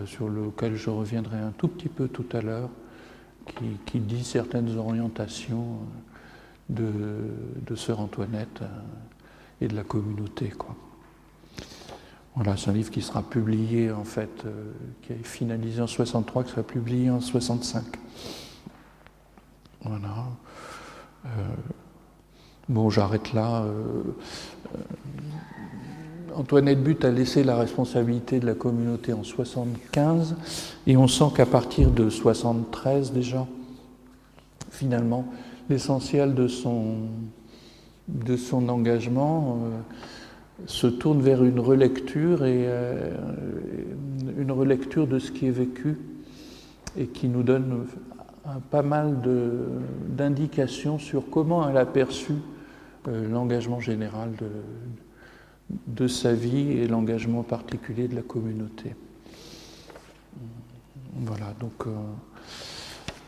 sur lequel je reviendrai un tout petit peu tout à l'heure, qui dit certaines orientations de sœur Antoinette et de la communauté, quoi. Voilà, c'est un livre qui sera publié, en fait, qui est finalisé en 63, qui sera publié en 65. Voilà. Bon, j'arrête là. Antoinette But a laissé la responsabilité de la communauté en 75, et on sent qu'à partir de 73 déjà, finalement, l'essentiel de son engagement se tourne vers une relecture une relecture de ce qui est vécu et qui nous donne pas mal d'indications sur comment elle a perçu l'engagement général de sa vie et l'engagement particulier de la communauté. Voilà, donc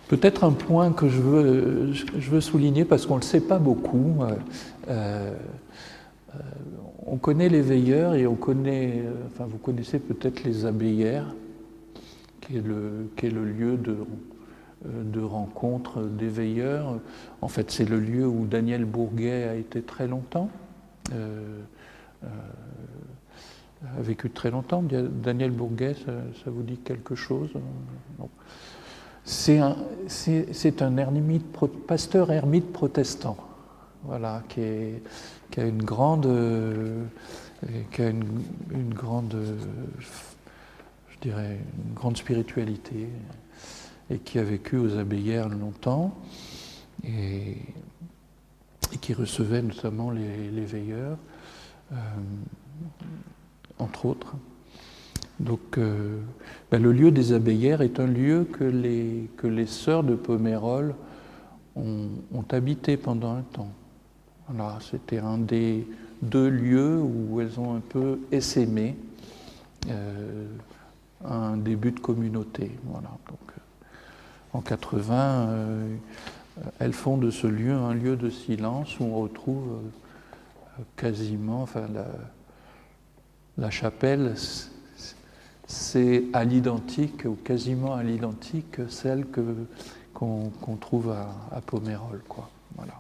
peut-être un point que je veux souligner, parce qu'on ne le sait pas beaucoup. On connaît les veilleurs et on connaît, vous connaissez peut-être les abbayères, qui est le lieu de rencontre des veilleurs. En fait, c'est le lieu où Daniel Bourguet a été très longtemps, a vécu très longtemps. Daniel Bourguet, ça vous dit quelque chose? Non. C'est un pasteur ermite protestant, voilà, qui a une grande, je dirais, une grande spiritualité, et qui a vécu aux abbayères longtemps, et qui recevait notamment les veilleurs, entre autres. Donc, le lieu des abbayères est un lieu que les sœurs de Pomerol ont habité pendant un temps. Voilà, c'était un des deux lieux où elles ont un peu essaimé un début de communauté. Voilà. Donc, en 80, elles font de ce lieu un lieu de silence où on retrouve quasiment, la chapelle, c'est à l'identique, ou quasiment à l'identique, celle qu'on trouve à Pomerol, quoi. Voilà.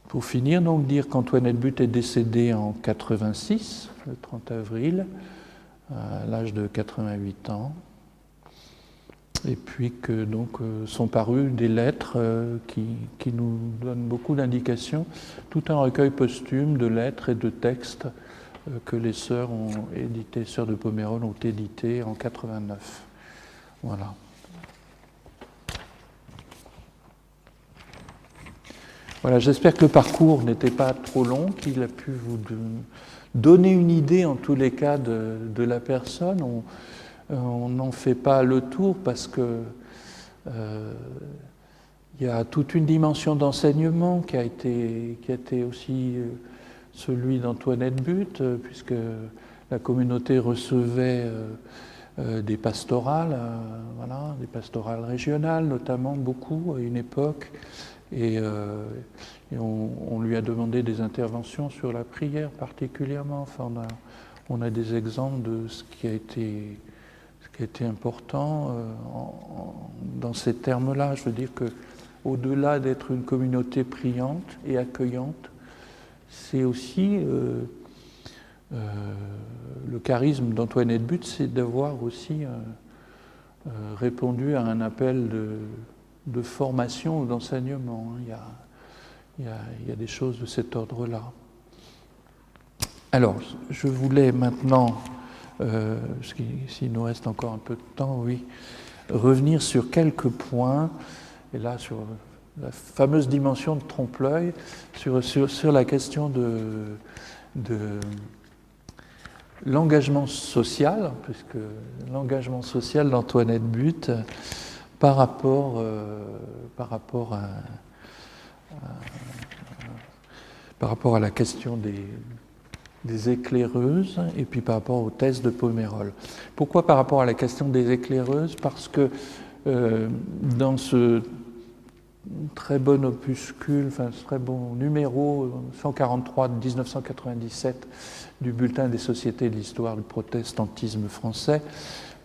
Pour finir, donc, dire qu'Antoinette But est décédée en 86, le 30 avril, à l'âge de 88 ans, et puis que donc sont parues des lettres qui nous donnent beaucoup d'indications, tout un recueil posthume de lettres et de textes que les sœurs ont édité, sœurs de Pomerol ont édité en 89. Voilà. Voilà, j'espère que le parcours n'était pas trop long, qu'il a pu vous donner une idée, en tous les cas, de la personne. On n'en fait pas le tour parce que il y a toute une dimension d'enseignement qui a été aussi celui d'Antoinette But, puisque la communauté recevait des pastorales, voilà, des pastorales régionales notamment, beaucoup à une époque, et on lui a demandé des interventions sur la prière particulièrement. Enfin, on a des exemples de ce qui a été important dans ces termes-là. Je veux dire que au-delà d'être une communauté priante et accueillante, c'est aussi le charisme d'Antoinette But, c'est d'avoir aussi répondu à un appel de formation ou d'enseignement. il y a des choses de cet ordre-là. Alors, je voulais maintenant, s'il nous reste encore un peu de temps, oui, revenir sur quelques points, et là sur la fameuse dimension de trompe-l'œil, sur la question de l'engagement social, puisque l'engagement social d'Antoinette Butte par rapport à la question des éclaireuses et puis par rapport aux thèses de Pomerol. Pourquoi par rapport à la question des éclaireuses? Parce que dans ce très bon opuscule, enfin ce très bon numéro 143 de 1997 du Bulletin des sociétés de l'histoire du protestantisme français,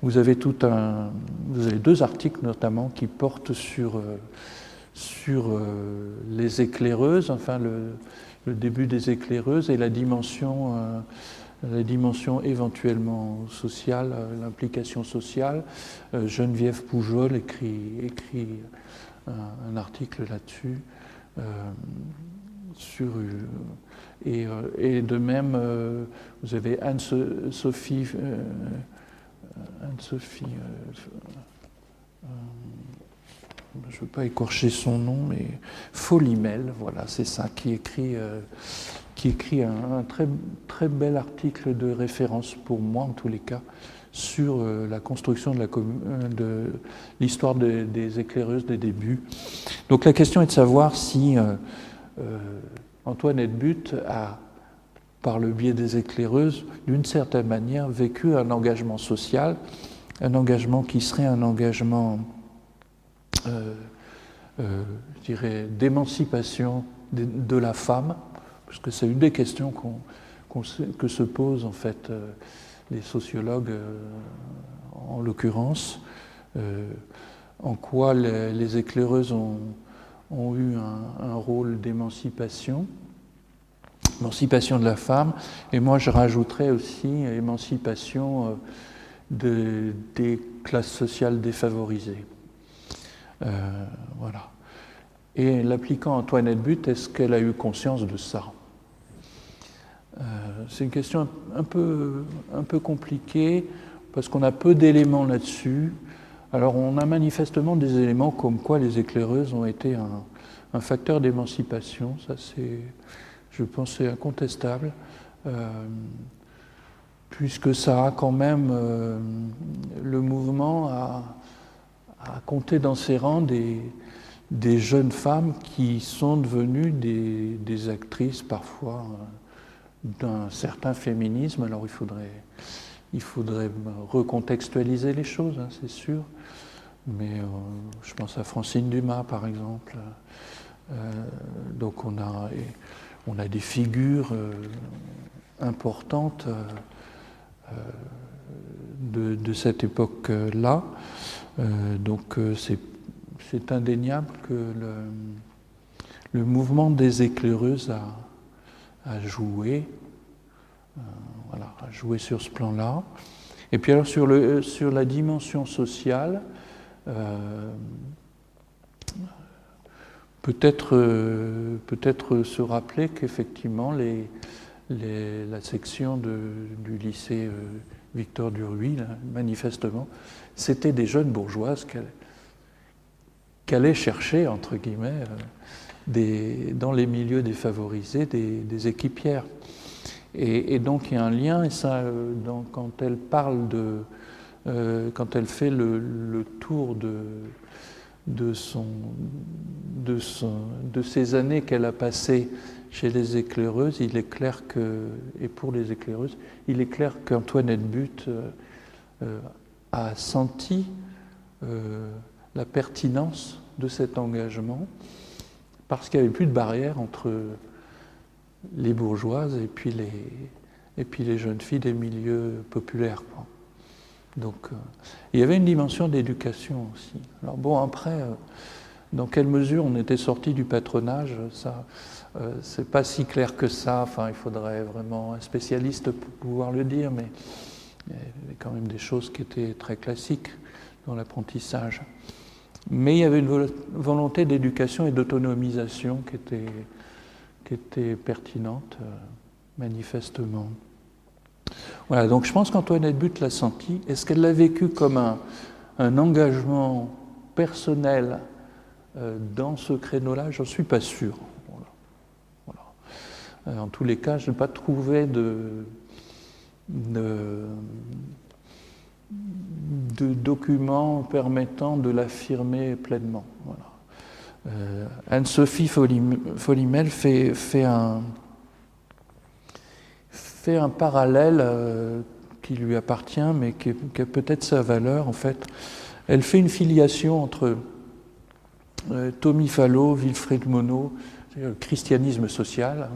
vous avez deux articles notamment qui portent sur les éclaireuses, enfin le début des éclaireuses et la dimension éventuellement sociale, l'implication sociale. Geneviève Poujol écrit un article là-dessus. Et de même, vous avez Anne-Sophie je ne veux pas écorcher son nom, mais Folimel, voilà, c'est ça, qui écrit un très, très bel article de référence pour moi, en tous les cas, sur la construction de l'histoire des éclaireuses des débuts. Donc la question est de savoir si Antoinette Butte a, par le biais des éclaireuses, d'une certaine manière, vécu un engagement social, un engagement qui serait un engagement je dirais, d'émancipation de la femme, parce que c'est une des questions que se posent en fait les sociologues, en l'occurrence, en quoi les éclaireuses ont eu un rôle d'émancipation de la femme, et moi je rajouterais aussi émancipation des classes sociales défavorisées. Voilà. Et l'appliquant Antoinette Butte, est-ce qu'elle a eu conscience de ça? C'est une question un peu compliquée, parce qu'on a peu d'éléments là-dessus. Alors on a manifestement des éléments comme quoi les éclaireuses ont été un facteur d'émancipation, ça c'est, je pense, c'est incontestable, puisque ça a quand même, le mouvement a compté dans ses rangs des jeunes femmes qui sont devenues des actrices parfois d'un certain féminisme. Alors il faudrait recontextualiser les choses, hein, c'est sûr, mais je pense à Francine Dumas par exemple. Donc on a des figures importantes de cette époque-là. Donc c'est indéniable que le mouvement des éclaireuses a joué, a joué sur ce plan-là. Et puis alors sur la dimension sociale, peut-être se rappeler qu'effectivement la section du lycée Victor Duruy, là, manifestement, c'était des jeunes bourgeoises qu'allaient chercher, entre guillemets, dans les milieux défavorisés, des équipières. Et donc il y a un lien, et ça, quand elle parle quand elle fait le tour de ces années qu'elle a passées chez les éclaireuses, il est clair et pour les éclaireuses, il est clair qu'Antoinette Butte a senti la pertinence de cet engagement, parce qu'il n'y avait plus de barrière entre les bourgeoises et puis les jeunes filles des milieux populaires, quoi. Donc il y avait une dimension d'éducation aussi. Alors bon, après, dans quelle mesure on était sorti du patronage, ça, c'est pas si clair que ça. Enfin, il faudrait vraiment un spécialiste pour pouvoir le dire, mais il y avait quand même des choses qui étaient très classiques dans l'apprentissage. Mais il y avait une volonté d'éducation et d'autonomisation qui était qui était pertinente, manifestement. Voilà, donc je pense qu'Antoinette Butte l'a senti. Est-ce qu'elle l'a vécu comme un engagement personnel dans ce créneau-là? J'en suis pas sûr. Voilà. En tous les cas, je n'ai pas trouvé de documents permettant de l'affirmer pleinement. Voilà. Anne-Sophie Folimel fait un parallèle qui lui appartient, mais qui a peut-être sa valeur. En fait, elle fait une filiation entre Tommy Fallow, Wilfrid Monod, le christianisme social,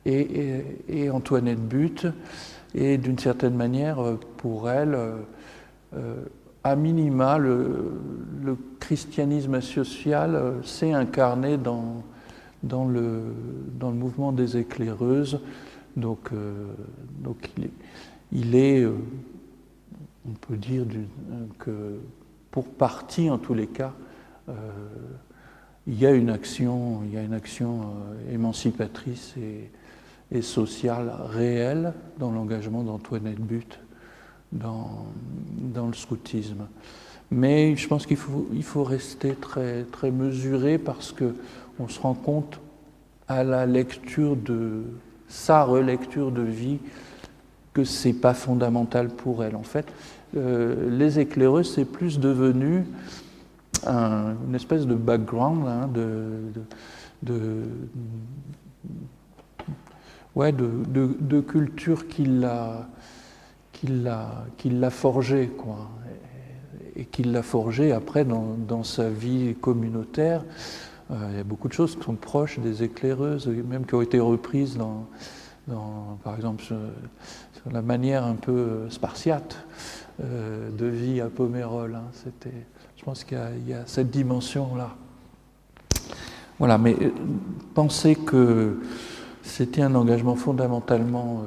et Antoinette Butte. Et d'une certaine manière, pour elle, à minima, le christianisme social s'est incarné dans le mouvement des éclaireuses. Donc il est, on peut dire que pour partie, en tous les cas, il y a une action émancipatrice et sociale réelle dans l'engagement d'Antoinette Butte dans le scoutisme. Mais je pense qu'il faut rester très, très mesuré parce qu'on se rend compte à la lecture sa relecture de vie que c'est pas fondamental pour elle. En fait, les éclaireuses, c'est plus devenu une espèce de background de culture qui l'a forgé, quoi, et qui l'a forgé après dans sa vie communautaire. Il y a beaucoup de choses qui sont proches des éclaireuses, même qui ont été reprises par exemple, sur la manière un peu spartiate de vie à Pomerol. Je pense qu'il y a cette dimension-là. Voilà, mais penser que c'était un engagement fondamentalement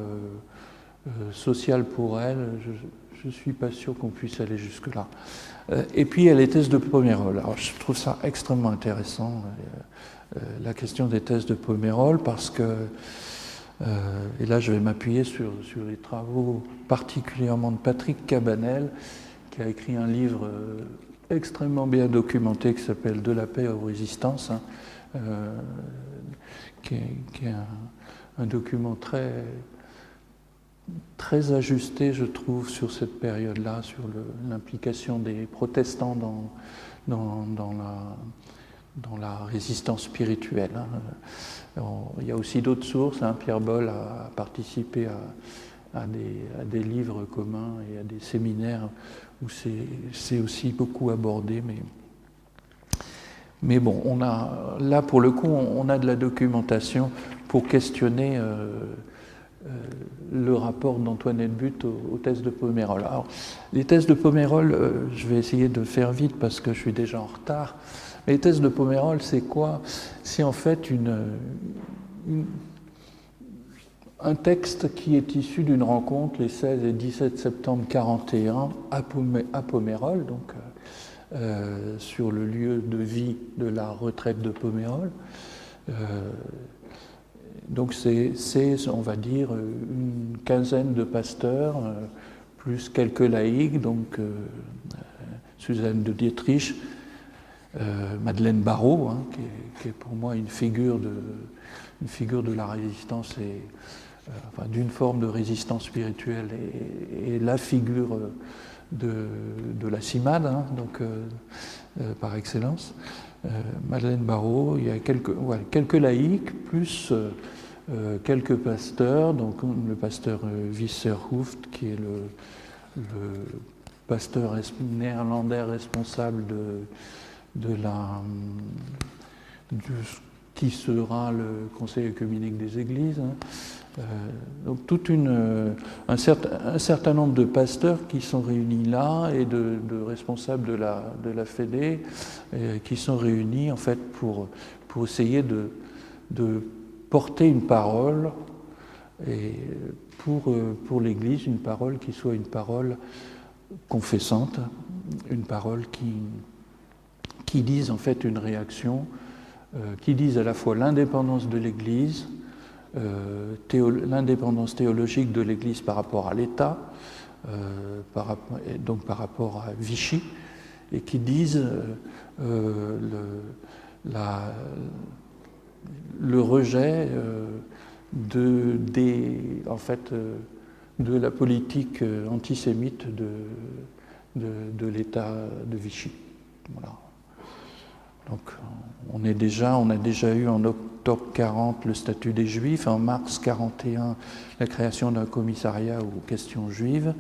social pour elle, je ne suis pas sûr qu'on puisse aller jusque-là. Et puis, il y a les thèses de Pomerol. Alors, je trouve ça extrêmement intéressant, la question des thèses de Pomerol, parce que, et là, je vais m'appuyer sur les travaux particulièrement de Patrick Cabanel, qui a écrit un livre extrêmement bien documenté qui s'appelle « De la paix aux résistances », qui est un document très, très ajusté, je trouve, sur cette période-là, sur l'implication des protestants dans la résistance spirituelle. Il y a aussi d'autres sources. Pierre Boll a participé à des livres communs et à des séminaires où c'est aussi beaucoup abordé. Mais bon, là, pour le coup, on a de la documentation pour questionner le rapport d'Antoinette Butte aux thèses de Pomerol. Alors, les thèses de Pomerol, je vais essayer de faire vite parce que je suis déjà en retard. Mais les thèses de Pomerol, c'est quoi? C'est en fait un texte qui est issu d'une rencontre les 16 et 17 septembre 1941 à Pomerol, donc sur le lieu de vie de la retraite de Pomerol. Donc c'est, on va dire, une quinzaine de pasteurs, plus quelques laïcs, donc Suzanne de Dietrich, Madeleine Barrault, qui est pour moi une figure de la résistance et d'une forme de résistance spirituelle et la figure de la CIMAD, donc par excellence. Madeleine Barrault, il y a quelques laïcs, plus quelques pasteurs, donc le pasteur Visserhoeft, qui est le pasteur néerlandais responsable qui sera le Conseil œcuménique des Églises. Donc un certain nombre de pasteurs qui sont réunis là et de responsables de la Fédé qui sont réunis en fait pour essayer de porter une parole et pour l'Église, une parole qui soit une parole confessante, une parole qui dise en fait une réaction qui disent à la fois l'indépendance de l'Église, l'indépendance théologique de l'Église par rapport à l'État, donc par rapport à Vichy, et qui disent le rejet en fait, de la politique antisémite de l'État de Vichy. Voilà. Donc on a déjà eu en octobre 40 le statut des Juifs, en mars 41 la création d'un commissariat aux questions juives.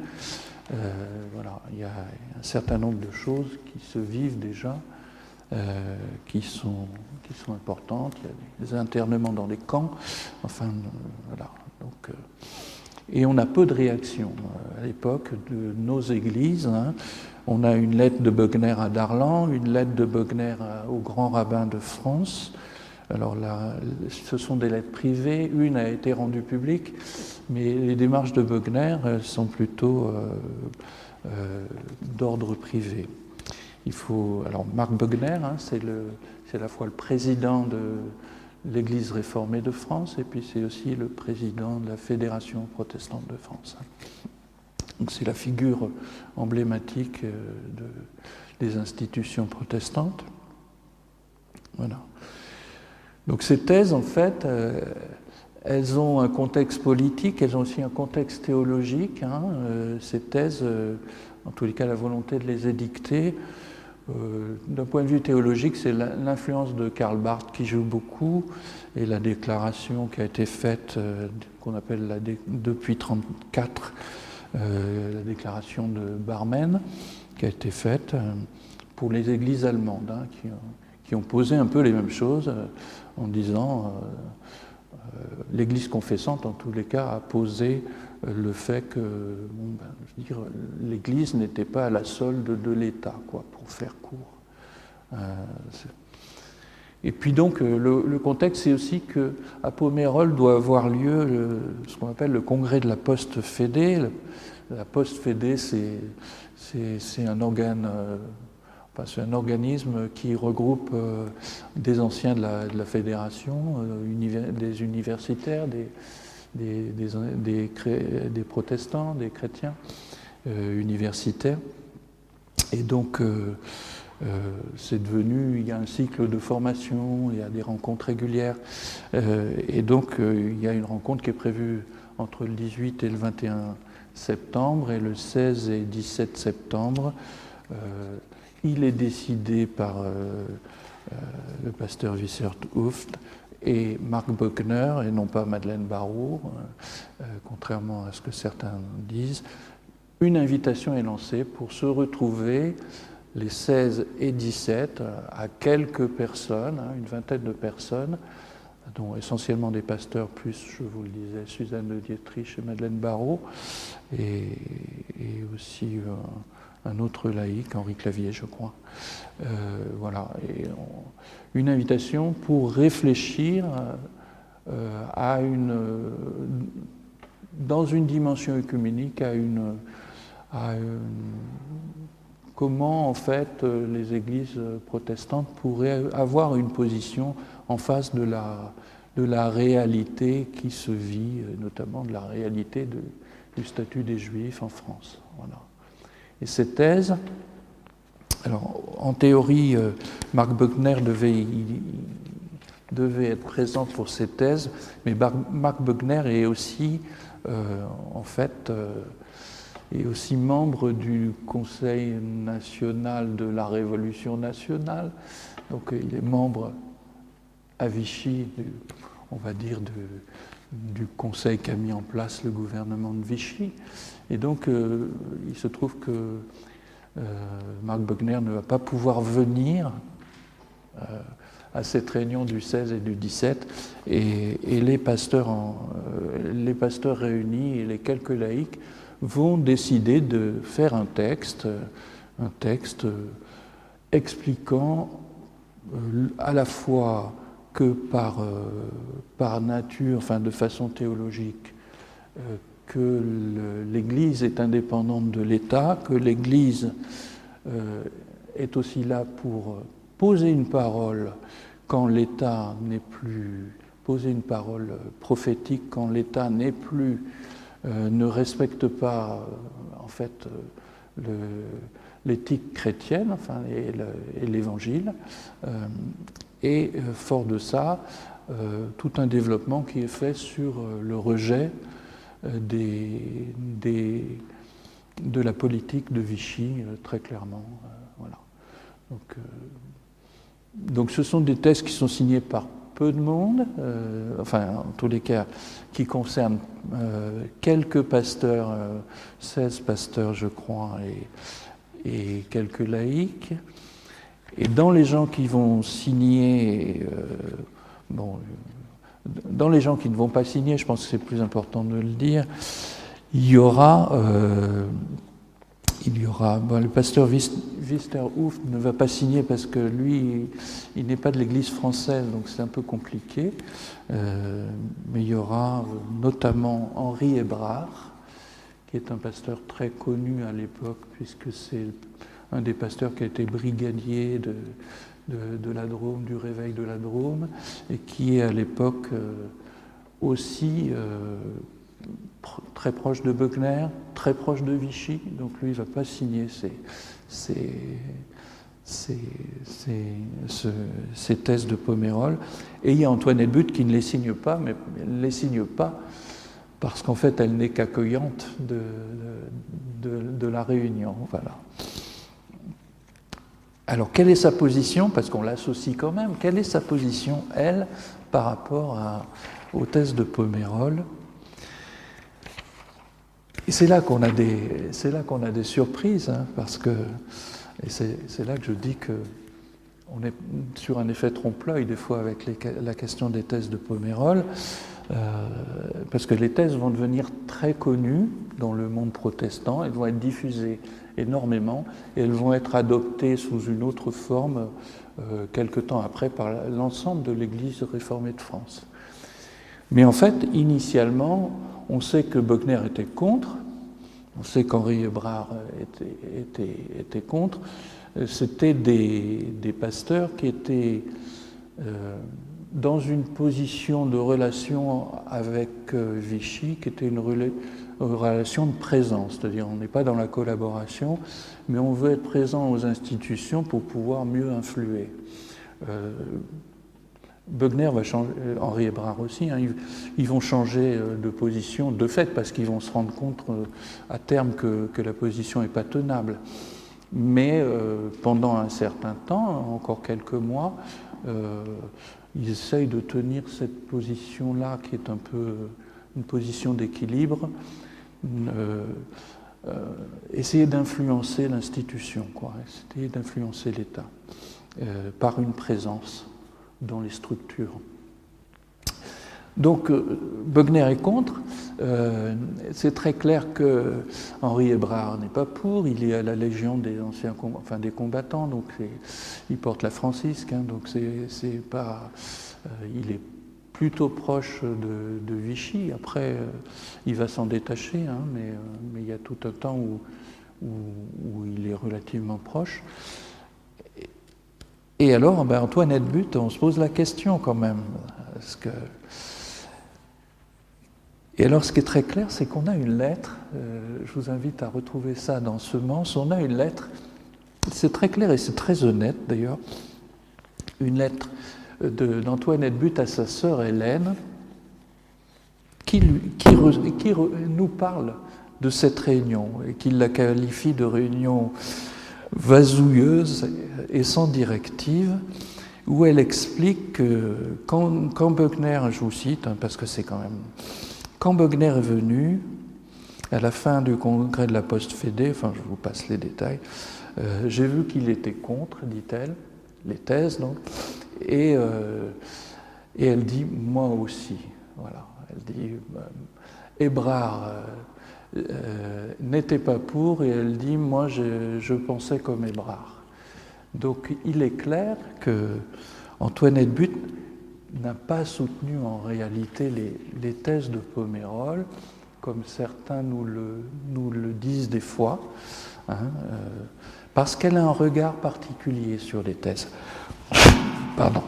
Voilà, il y a un certain nombre de choses qui se vivent déjà, qui sont importantes. Il y a des internements dans les camps. Enfin, voilà. Donc, et on a peu de réactions à l'époque de nos églises. Hein. On a une lettre de Bogner à Darlan, une lettre de Bogner au grand rabbin de France. Alors là, ce sont des lettres privées. Une a été rendue publique, mais les démarches de Bogner sont plutôt d'ordre privé. Alors Marc Bogner, hein, c'est à la fois le président de l'Église réformée de France et puis c'est aussi le président de la Fédération protestante de France. Donc c'est la figure emblématique des institutions protestantes. Voilà. Donc ces thèses, en fait, elles ont un contexte politique, elles ont aussi un contexte théologique. Hein. Ces thèses, en tous les cas, la volonté de les édicter, d'un point de vue théologique, c'est l'influence de Karl Barth qui joue beaucoup, et la déclaration qui a été faite, qu'on appelle depuis 1934, la déclaration de Barmen, qui a été faite pour les églises allemandes, hein, qui ont posé un peu les mêmes choses en disant l'Église confessante, en tous les cas, a posé le fait que l'Église n'était pas à la solde de l'État, quoi, pour faire court. Et puis donc, le contexte, c'est aussi qu'à Pomerol doit avoir lieu ce qu'on appelle le congrès de la Post-Fédé. La Post-Fédé, c'est un organe... c'est un organisme qui regroupe des anciens de la fédération, des universitaires, des protestants, des chrétiens universitaires. Et donc, c'est devenu, il y a un cycle de formation, il y a des rencontres régulières. Et donc, il y a une rencontre qui est prévue entre le 18 et le 21 septembre, et le 16 et 17 septembre. Il est décidé par le pasteur Wissert Hooft et Marc Bogner, et non pas Madeleine Barrault, contrairement à ce que certains disent. Une invitation est lancée pour se retrouver les 16 et 17 à quelques personnes, une vingtaine de personnes, dont essentiellement des pasteurs, plus, je vous le disais, Suzanne de Dietrich et Madeleine Barrault, et aussi... un autre laïc, Henri Clavier, je crois. Voilà. Et une invitation pour réfléchir dans une dimension œcuménique comment, en fait, les églises protestantes pourraient avoir une position en face de la réalité qui se vit, notamment de la réalité du statut des Juifs en France. Voilà. Et cette thèse, alors en théorie, Marc Bogner devait être présent pour cette thèse, mais Marc Bogner est aussi, en fait, est aussi membre du Conseil national de la Révolution nationale. Donc il est membre à Vichy, on va dire, du conseil qu'a mis en place le gouvernement de Vichy. Et donc, il se trouve que Marc Bogner ne va pas pouvoir venir à cette réunion du 16 et du 17, et les pasteurs réunis et les quelques laïcs vont décider de faire un texte expliquant à la fois que par nature, enfin de façon théologique, que l'Église est indépendante de l'État, que l'Église est aussi là pour poser une parole quand l'État n'est plus poser une parole prophétique, quand l'État n'est plus, ne respecte pas en fait l'éthique chrétienne, enfin, et l'Évangile, et fort de ça, tout un développement qui est fait sur le rejet de la politique de Vichy, très clairement. Voilà. Donc ce sont des thèses qui sont signées par peu de monde, enfin en tous les cas qui concernent quelques pasteurs, 16 pasteurs je crois, et quelques laïcs. Et dans les gens qui vont signer, dans les gens qui ne vont pas signer, je pense que c'est plus important de le dire, il y aura le pasteur Wisterhoff ne va pas signer parce que lui, il n'est pas de l'Église française, donc c'est un peu compliqué. Mais il y aura notamment Henri Hébrard, qui est un pasteur très connu à l'époque, puisque c'est un des pasteurs qui a été brigadier de la Drôme, du réveil de la Drôme, et qui est à l'époque aussi très proche de Böckner, très proche de Vichy, donc lui il ne va pas signer ces thèses de Pomerol. Et il y a Antoine Helbut qui ne les signe pas, mais elle ne les signe pas parce qu'en fait elle n'est qu'accueillante de la réunion. Voilà. Alors quelle est sa position, parce qu'on l'associe quand même, quelle est sa position, elle, par rapport aux thèses de Pomerol? Et c'est là qu'on a des surprises, hein, parce que, et c'est là que je dis qu'on est sur un effet trompe-l'œil des fois avec la question des thèses de Pomerol, parce que les thèses vont devenir très connues dans le monde protestant, elles vont être diffusées énormément, et elles vont être adoptées sous une autre forme quelque temps après par l'ensemble de l'Église réformée de France. Mais en fait, initialement, on sait que Böckner était contre, on sait qu'Henri Hébrard était contre. C'était des pasteurs qui étaient dans une position de relation avec Vichy, qui était une relation de présence, c'est-à-dire on n'est pas dans la collaboration, mais on veut être présent aux institutions pour pouvoir mieux influer. Böckner va changer, Henri Hébrard aussi, hein, ils vont changer de position de fait parce qu'ils vont se rendre compte à terme que la position n'est pas tenable. Mais pendant un certain temps, encore quelques mois, ils essayent de tenir cette position-là qui est un peu une position d'équilibre, essayer d'influencer l'institution, quoi, essayer d'influencer l'État par une présence dans les structures. Donc Böckner est contre. C'est très clair que Henri Hébrard n'est pas pour. Il est à la Légion des anciens, enfin des combattants, donc il porte la francisque, hein, donc c'est pas. Il est plutôt proche de Vichy. Après, il va s'en détacher, hein, mais il y a tout un temps où il est relativement proche. Et alors, Antoine Helbut, on se pose la question quand même. Et alors, ce qui est très clair, c'est qu'on a une lettre, je vous invite à retrouver ça dans Semences, on a une lettre, c'est très clair et c'est très honnête d'ailleurs, une lettre d'Antoine Helbut à sa sœur Hélène, qui nous parle de cette réunion et qui la qualifie de réunion vasouilleuse et sans directive, où elle explique que quand Böckner, je vous cite, hein, parce que c'est quand même... Quand Böckner est venu, à la fin du congrès de la Post-Fédé, enfin je vous passe les détails, j'ai vu qu'il était contre, dit-elle, les thèses, donc, et elle dit, moi aussi, voilà, elle dit, Hébrard n'était pas pour, et elle dit, moi je pensais comme Hébrard. Donc il est clair que Antoine Helbut n'a pas soutenu en réalité les thèses de Pomerol, comme certains nous le disent des fois, hein, parce qu'elle a un regard particulier sur les thèses. Pardon.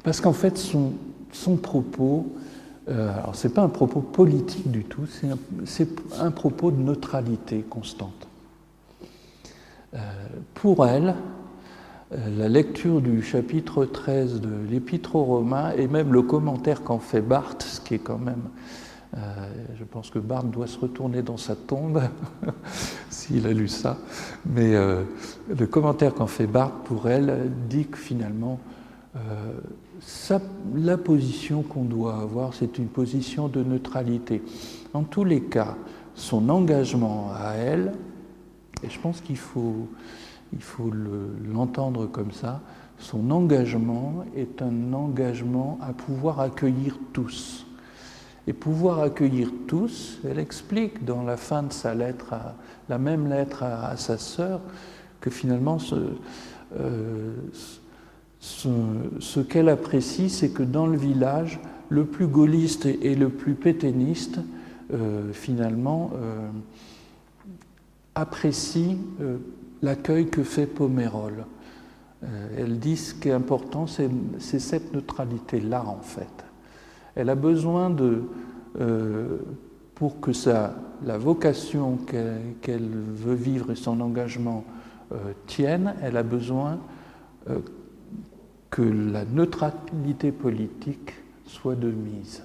Parce qu'en fait, son propos, alors c'est pas un propos politique du tout, c'est un propos de neutralité constante. Pour elle, la lecture du chapitre 13 de l'Épître aux Romains et même le commentaire qu'en fait Barth, ce qui est quand même, je pense que Barth doit se retourner dans sa tombe s'il a lu ça, mais le commentaire qu'en fait Barth pour elle dit que finalement la position qu'on doit avoir, c'est une position de neutralité. En tous les cas, son engagement à elle, et je pense qu'il faut l'entendre comme ça, son engagement est un engagement à pouvoir accueillir tous. Et pouvoir accueillir tous, elle explique dans la fin de sa lettre, la même lettre à sa sœur, que finalement ce qu'elle apprécie, c'est que dans le village, le plus gaulliste et le plus pétainiste, finalement, apprécie l'accueil que fait Pomerol. Elle dit ce qui est important, c'est cette neutralité-là, en fait. Elle a besoin pour que la vocation qu'elle veut vivre et son engagement tiennent, elle a besoin que la neutralité politique soit de mise.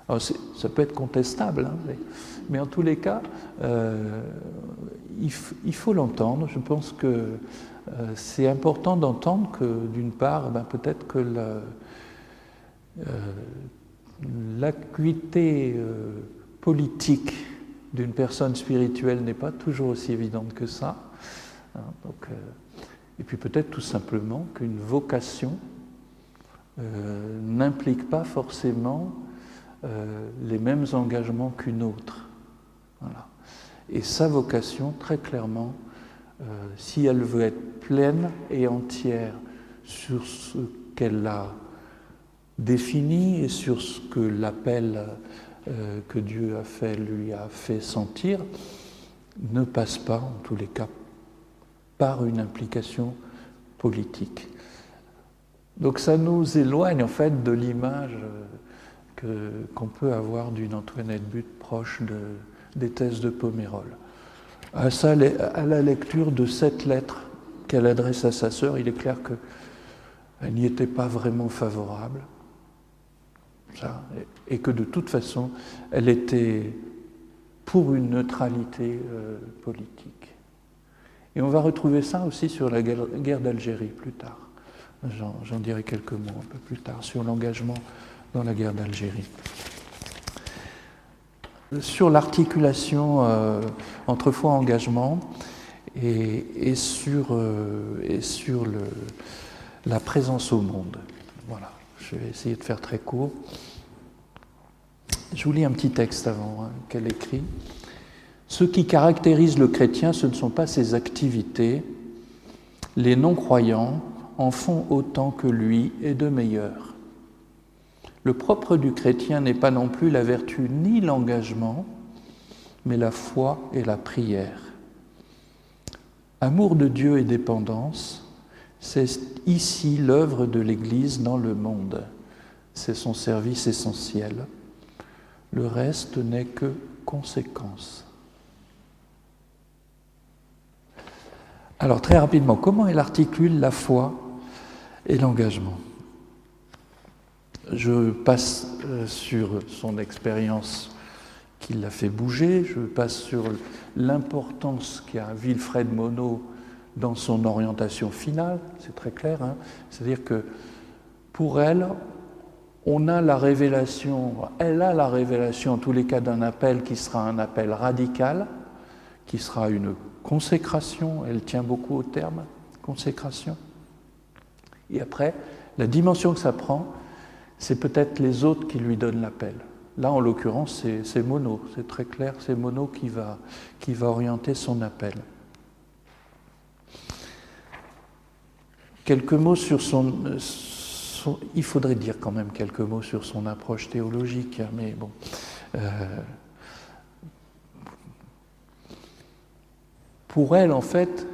Alors ça peut être contestable, hein, mais en tous les cas, il faut l'entendre. Je pense que c'est important d'entendre que, d'une part, peut-être que l'acuité politique d'une personne spirituelle n'est pas toujours aussi évidente que ça. Hein, et puis peut-être tout simplement qu'une vocation n'implique pas forcément les mêmes engagements qu'une autre. Voilà. Et sa vocation, très clairement, si elle veut être pleine et entière sur ce qu'elle a défini et sur ce que l'appel que Dieu lui a fait sentir, ne passe pas, en tous les cas, par une implication politique. Donc ça nous éloigne en fait de l'image qu'on peut avoir d'une Antoinette Butte proche des thèses de Pomerol. À la lecture de cette lettre qu'elle adresse à sa sœur, il est clair qu'elle n'y était pas vraiment favorable, et que de toute façon, elle était pour une neutralité politique. Et on va retrouver ça aussi sur la guerre d'Algérie plus tard. J'en dirai quelques mots un peu plus tard sur l'engagement dans la guerre d'Algérie. Sur l'articulation entre foi et engagement et sur la présence au monde. Voilà, je vais essayer de faire très court. Je vous lis un petit texte avant qu'elle écrit. Ce qui caractérise le chrétien, ce ne sont pas ses activités. Les non-croyants en font autant que lui et de meilleur. Le propre du chrétien n'est pas non plus la vertu ni l'engagement, mais la foi et la prière. Amour de Dieu et dépendance, c'est ici l'œuvre de l'Église dans le monde. C'est son service essentiel. Le reste n'est que conséquence. Alors très rapidement, comment elle articule la foi et l'engagement ? Je passe sur son expérience qui l'a fait bouger, je passe sur l'importance qu'a Wilfred Monod dans son orientation finale, c'est très clair, hein. C'est-à-dire que pour elle, elle a la révélation en tous les cas d'un appel qui sera un appel radical, qui sera une consécration, elle tient beaucoup au terme, consécration. Et après, la dimension que ça prend, c'est peut-être les autres qui lui donnent l'appel. Là, en l'occurrence, c'est Monod, c'est très clair, c'est Monod qui va orienter son appel. Quelques mots sur il faudrait dire quand même quelques mots sur son approche théologique, mais bon. Pour elle, en fait,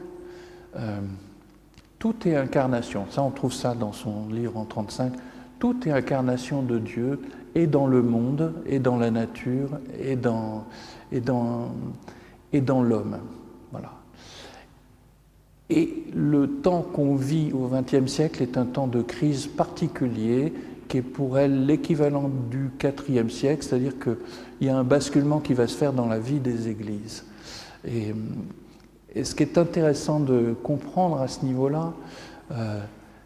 tout est incarnation. Ça, on trouve ça dans son livre en 35. tout est incarnation de Dieu, et dans le monde, et dans la nature, et dans l'homme. Voilà. Et le temps qu'on vit au XXe siècle est un temps de crise particulier, qui est pour elle l'équivalent du IVe siècle, c'est-à-dire qu'il y a un basculement qui va se faire dans la vie des églises. Et ce qui est intéressant de comprendre à ce niveau-là,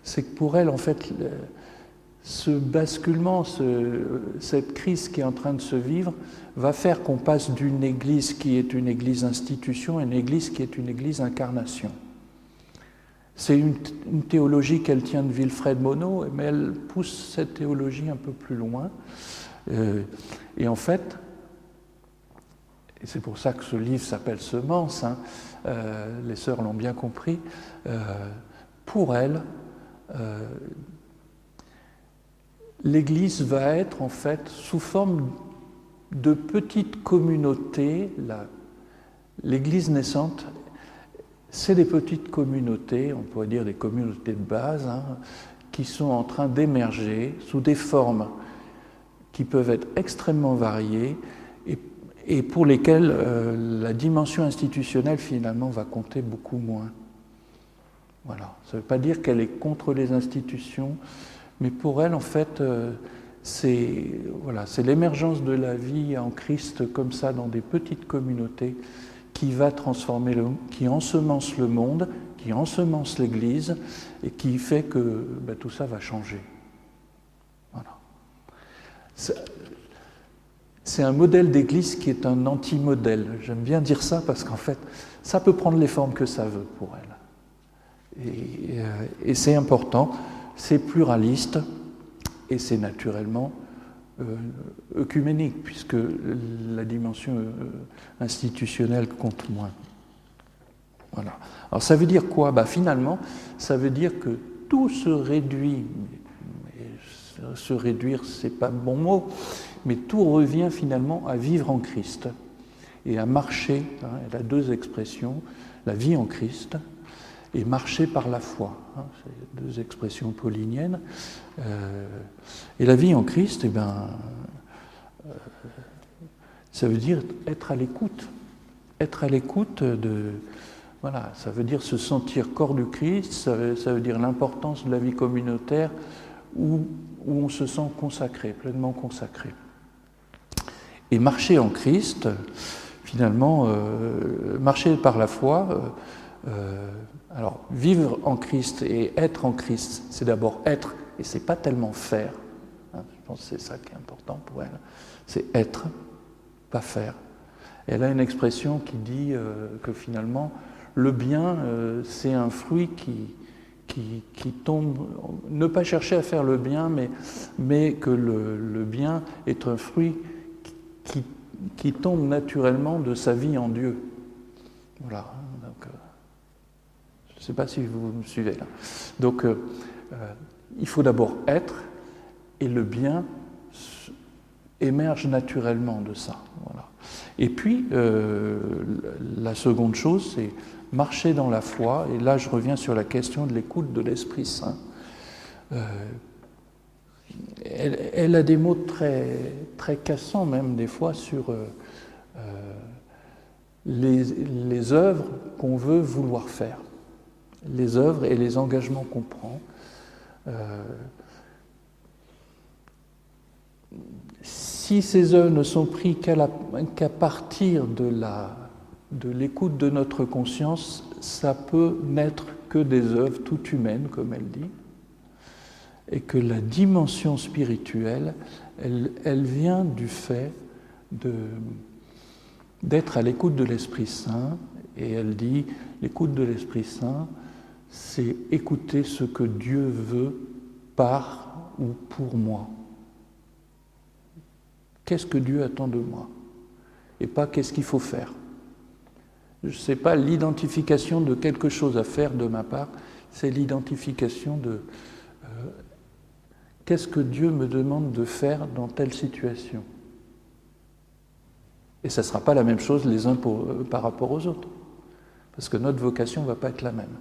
c'est que pour elle, en fait, ce basculement, cette crise qui est en train de se vivre, va faire qu'on passe d'une église qui est une église institution à une église qui est une église incarnation. C'est une théologie qu'elle tient de Wilfred Monod, mais elle pousse cette théologie un peu plus loin. Et en fait, et c'est pour ça que ce livre s'appelle Semence, hein, les sœurs l'ont bien compris, pour elle, l'Église va être en fait sous forme de petites communautés. L'Église naissante, c'est des petites communautés, on pourrait dire des communautés de base, hein, qui sont en train d'émerger sous des formes qui peuvent être extrêmement variées et pour lesquelles la dimension institutionnelle finalement va compter beaucoup moins. Voilà. Ça ne veut pas dire qu'elle est contre les institutions, mais pour elle, en fait, c'est l'émergence de la vie en Christ comme ça dans des petites communautés qui va transformer qui ensemence le monde, qui ensemence l'Église et qui fait que tout ça va changer. Voilà. C'est un modèle d'Église qui est un anti-modèle. J'aime bien dire ça parce qu'en fait, ça peut prendre les formes que ça veut pour elle. Et c'est important, c'est pluraliste et c'est naturellement œcuménique, puisque la dimension institutionnelle compte moins. Voilà. Alors ça veut dire quoi ? Finalement, ça veut dire que tout se réduit, mais se réduire, c'est pas le bon mot, mais tout revient finalement à vivre en Christ et à marcher. Elle a deux expressions, la vie en Christ et marcher par la foi. C'est deux expressions pauliniennes. Et la vie en Christ, ça veut dire être à l'écoute. Être à l'écoute de... Voilà, ça veut dire se sentir corps du Christ, ça veut dire l'importance de la vie communautaire où on se sent consacré, pleinement consacré. Et marcher en Christ, finalement, marcher par la foi, alors vivre en Christ et être en Christ, c'est d'abord être, et c'est pas tellement faire. Je pense que c'est ça qui est important pour elle. C'est être, pas faire. Et elle a une expression qui dit que finalement, le bien, c'est un fruit qui tombe. Ne pas chercher à faire le bien, mais que le bien est un fruit qui tombe naturellement de sa vie en Dieu. Voilà. Donc, je ne sais pas si vous me suivez là. Donc, il faut d'abord être, et le bien émerge naturellement de ça. Voilà. Et puis, la seconde chose, c'est marcher dans la foi, et là je reviens sur la question de l'écoute de l'Esprit Saint. Elle a des mots très, très cassants même des fois sur les œuvres qu'on veut vouloir faire, les œuvres et les engagements qu'on prend. Si ces œuvres ne sont prises qu'à partir de l'écoute de notre conscience, ça peut n'être que des œuvres tout humaines, comme elle dit, et que la dimension spirituelle, elle vient du fait d'être à l'écoute de l'Esprit Saint, et elle dit, l'écoute de l'Esprit Saint, c'est écouter ce que Dieu veut par ou pour moi. Qu'est-ce que Dieu attend de moi ? Et pas qu'est-ce qu'il faut faire. Je ne sais pas l'identification de quelque chose à faire de ma part, c'est l'identification de qu'est-ce que Dieu me demande de faire dans telle situation. Et ça ne sera pas la même chose les uns par rapport aux autres, parce que notre vocation ne va pas être la même.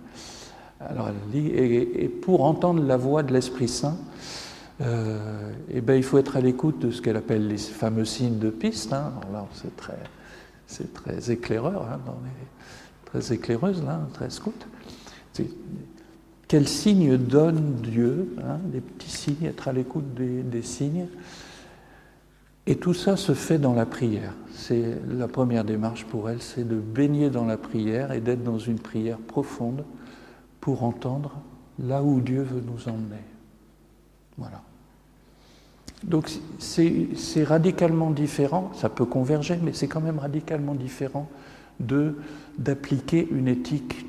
Alors elle dit, et pour entendre la voix de l'Esprit Saint, et ben, il faut être à l'écoute de ce qu'elle appelle les fameux signes de piste. Hein. Alors là, c'est très éclaireur, hein, très éclaireuse, là, très scout. Quels signes donne Dieu, hein, des petits signes, être à l'écoute des signes. Et tout ça se fait dans la prière. C'est la première démarche pour elle, c'est de baigner dans la prière et d'être dans une prière profonde pour entendre là où Dieu veut nous emmener. Voilà. Donc c'est radicalement différent, ça peut converger, mais c'est quand même radicalement différent d'appliquer une éthique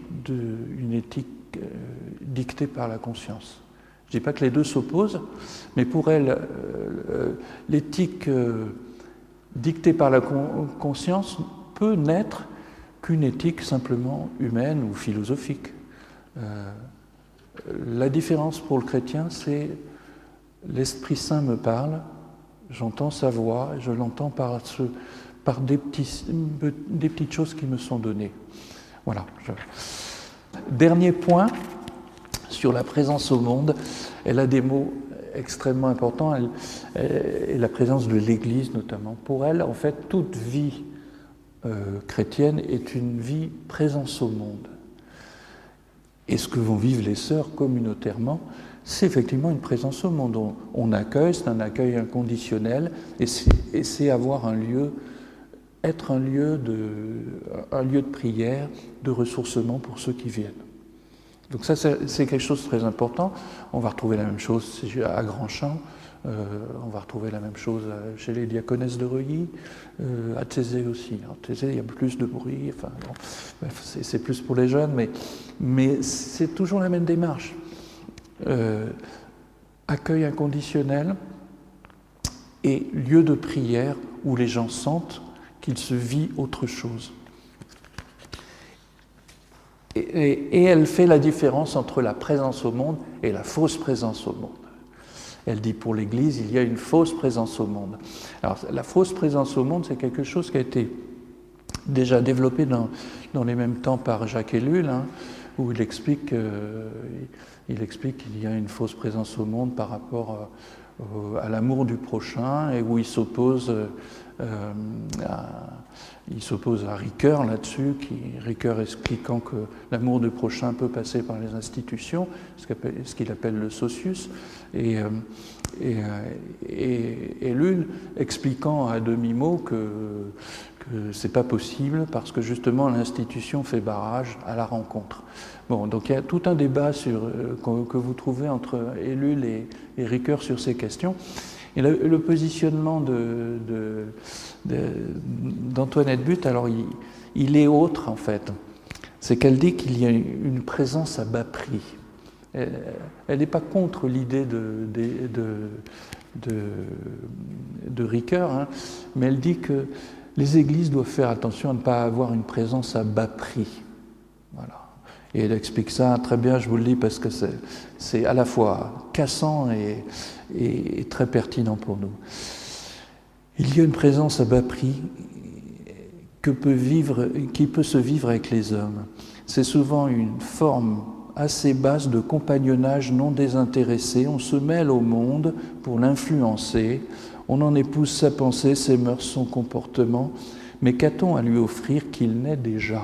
dictée par la conscience. Je ne dis pas que les deux s'opposent, mais pour elle, l'éthique dictée par la conscience peut n'être qu'une éthique simplement humaine ou philosophique. La différence pour le chrétien, c'est l'Esprit Saint me parle, j'entends sa voix, je l'entends par des petites choses qui me sont données. Voilà. Dernier point, sur la présence au monde, elle a des mots extrêmement importants, et la présence de l'Église notamment. Pour elle, en fait, toute vie chrétienne est une vie présence au monde. Et ce que vont vivre les sœurs communautairement, c'est effectivement une présence au monde. On accueille, c'est un accueil inconditionnel, et c'est avoir un lieu, être un lieu de prière, de ressourcement pour ceux qui viennent. Donc ça, c'est quelque chose de très important. On va retrouver la même chose à Grandchamp, on va retrouver la même chose chez les diaconesses de Reuilly, à Thésée aussi. À Thésée, il y a plus de bruit, enfin, bon, bref, c'est plus pour les jeunes, mais c'est toujours la même démarche. Accueil inconditionnel et lieu de prière où les gens sentent qu'il se vit autre chose. Et elle fait la différence entre la présence au monde et la fausse présence au monde. Elle dit pour l'Église, il y a une fausse présence au monde. Alors la fausse présence au monde, c'est quelque chose qui a été déjà développé dans les mêmes temps par Jacques Ellul, hein, où il explique qu'il y a une fausse présence au monde par rapport à l'amour du prochain, et où il s'oppose à Ricoeur là-dessus, Ricoeur expliquant que l'amour du prochain peut passer par les institutions, ce qu'il appelle le socius, et Ellul expliquant à demi-mot que c'est pas possible parce que justement l'institution fait barrage à la rencontre. Bon, donc il y a tout un débat que vous trouvez entre Ellul et Ricoeur sur ces questions. Et le positionnement d'Antoinette But, alors il est autre en fait. C'est qu'elle dit qu'il y a une présence à bas prix. Elle n'est pas contre l'idée de Ricoeur, hein, mais elle dit que les églises doivent faire attention à ne pas avoir une présence à bas prix. Voilà. Et elle explique ça très bien, je vous le dis, parce que c'est à la fois cassant et très pertinent pour nous. Il y a une présence à bas prix qui peut se vivre avec les hommes. C'est souvent une forme assez basse de compagnonnage non désintéressé. On se mêle au monde pour l'influencer. On en épouse sa pensée, ses mœurs, son comportement. Mais qu'a-t-on à lui offrir qu'il n'est déjà ?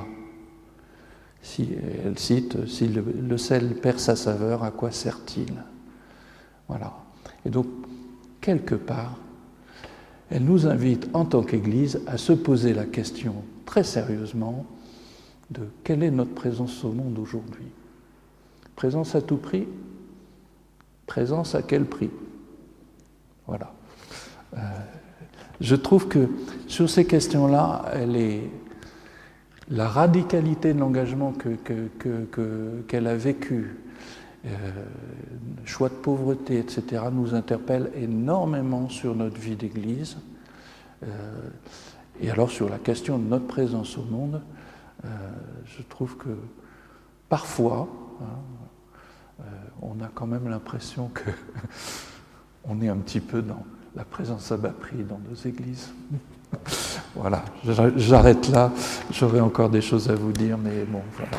Elle cite, si le sel perd sa saveur, à quoi sert-il ? Voilà. Et donc, quelque part, elle nous invite en tant qu'Église à se poser la question très sérieusement de quelle est notre présence au monde aujourd'hui ? Présence à tout prix ? Présence à quel prix ? Voilà. Je trouve que sur ces questions-là, la radicalité de l'engagement qu'elle a vécu, choix de pauvreté, etc., nous interpelle énormément sur notre vie d'Église. Et alors sur la question de notre présence au monde, je trouve que parfois, on a quand même l'impression qu'on est un petit peu dans la présence à bas prix dans nos églises. Voilà, j'arrête là, j'aurais encore des choses à vous dire, mais bon, voilà.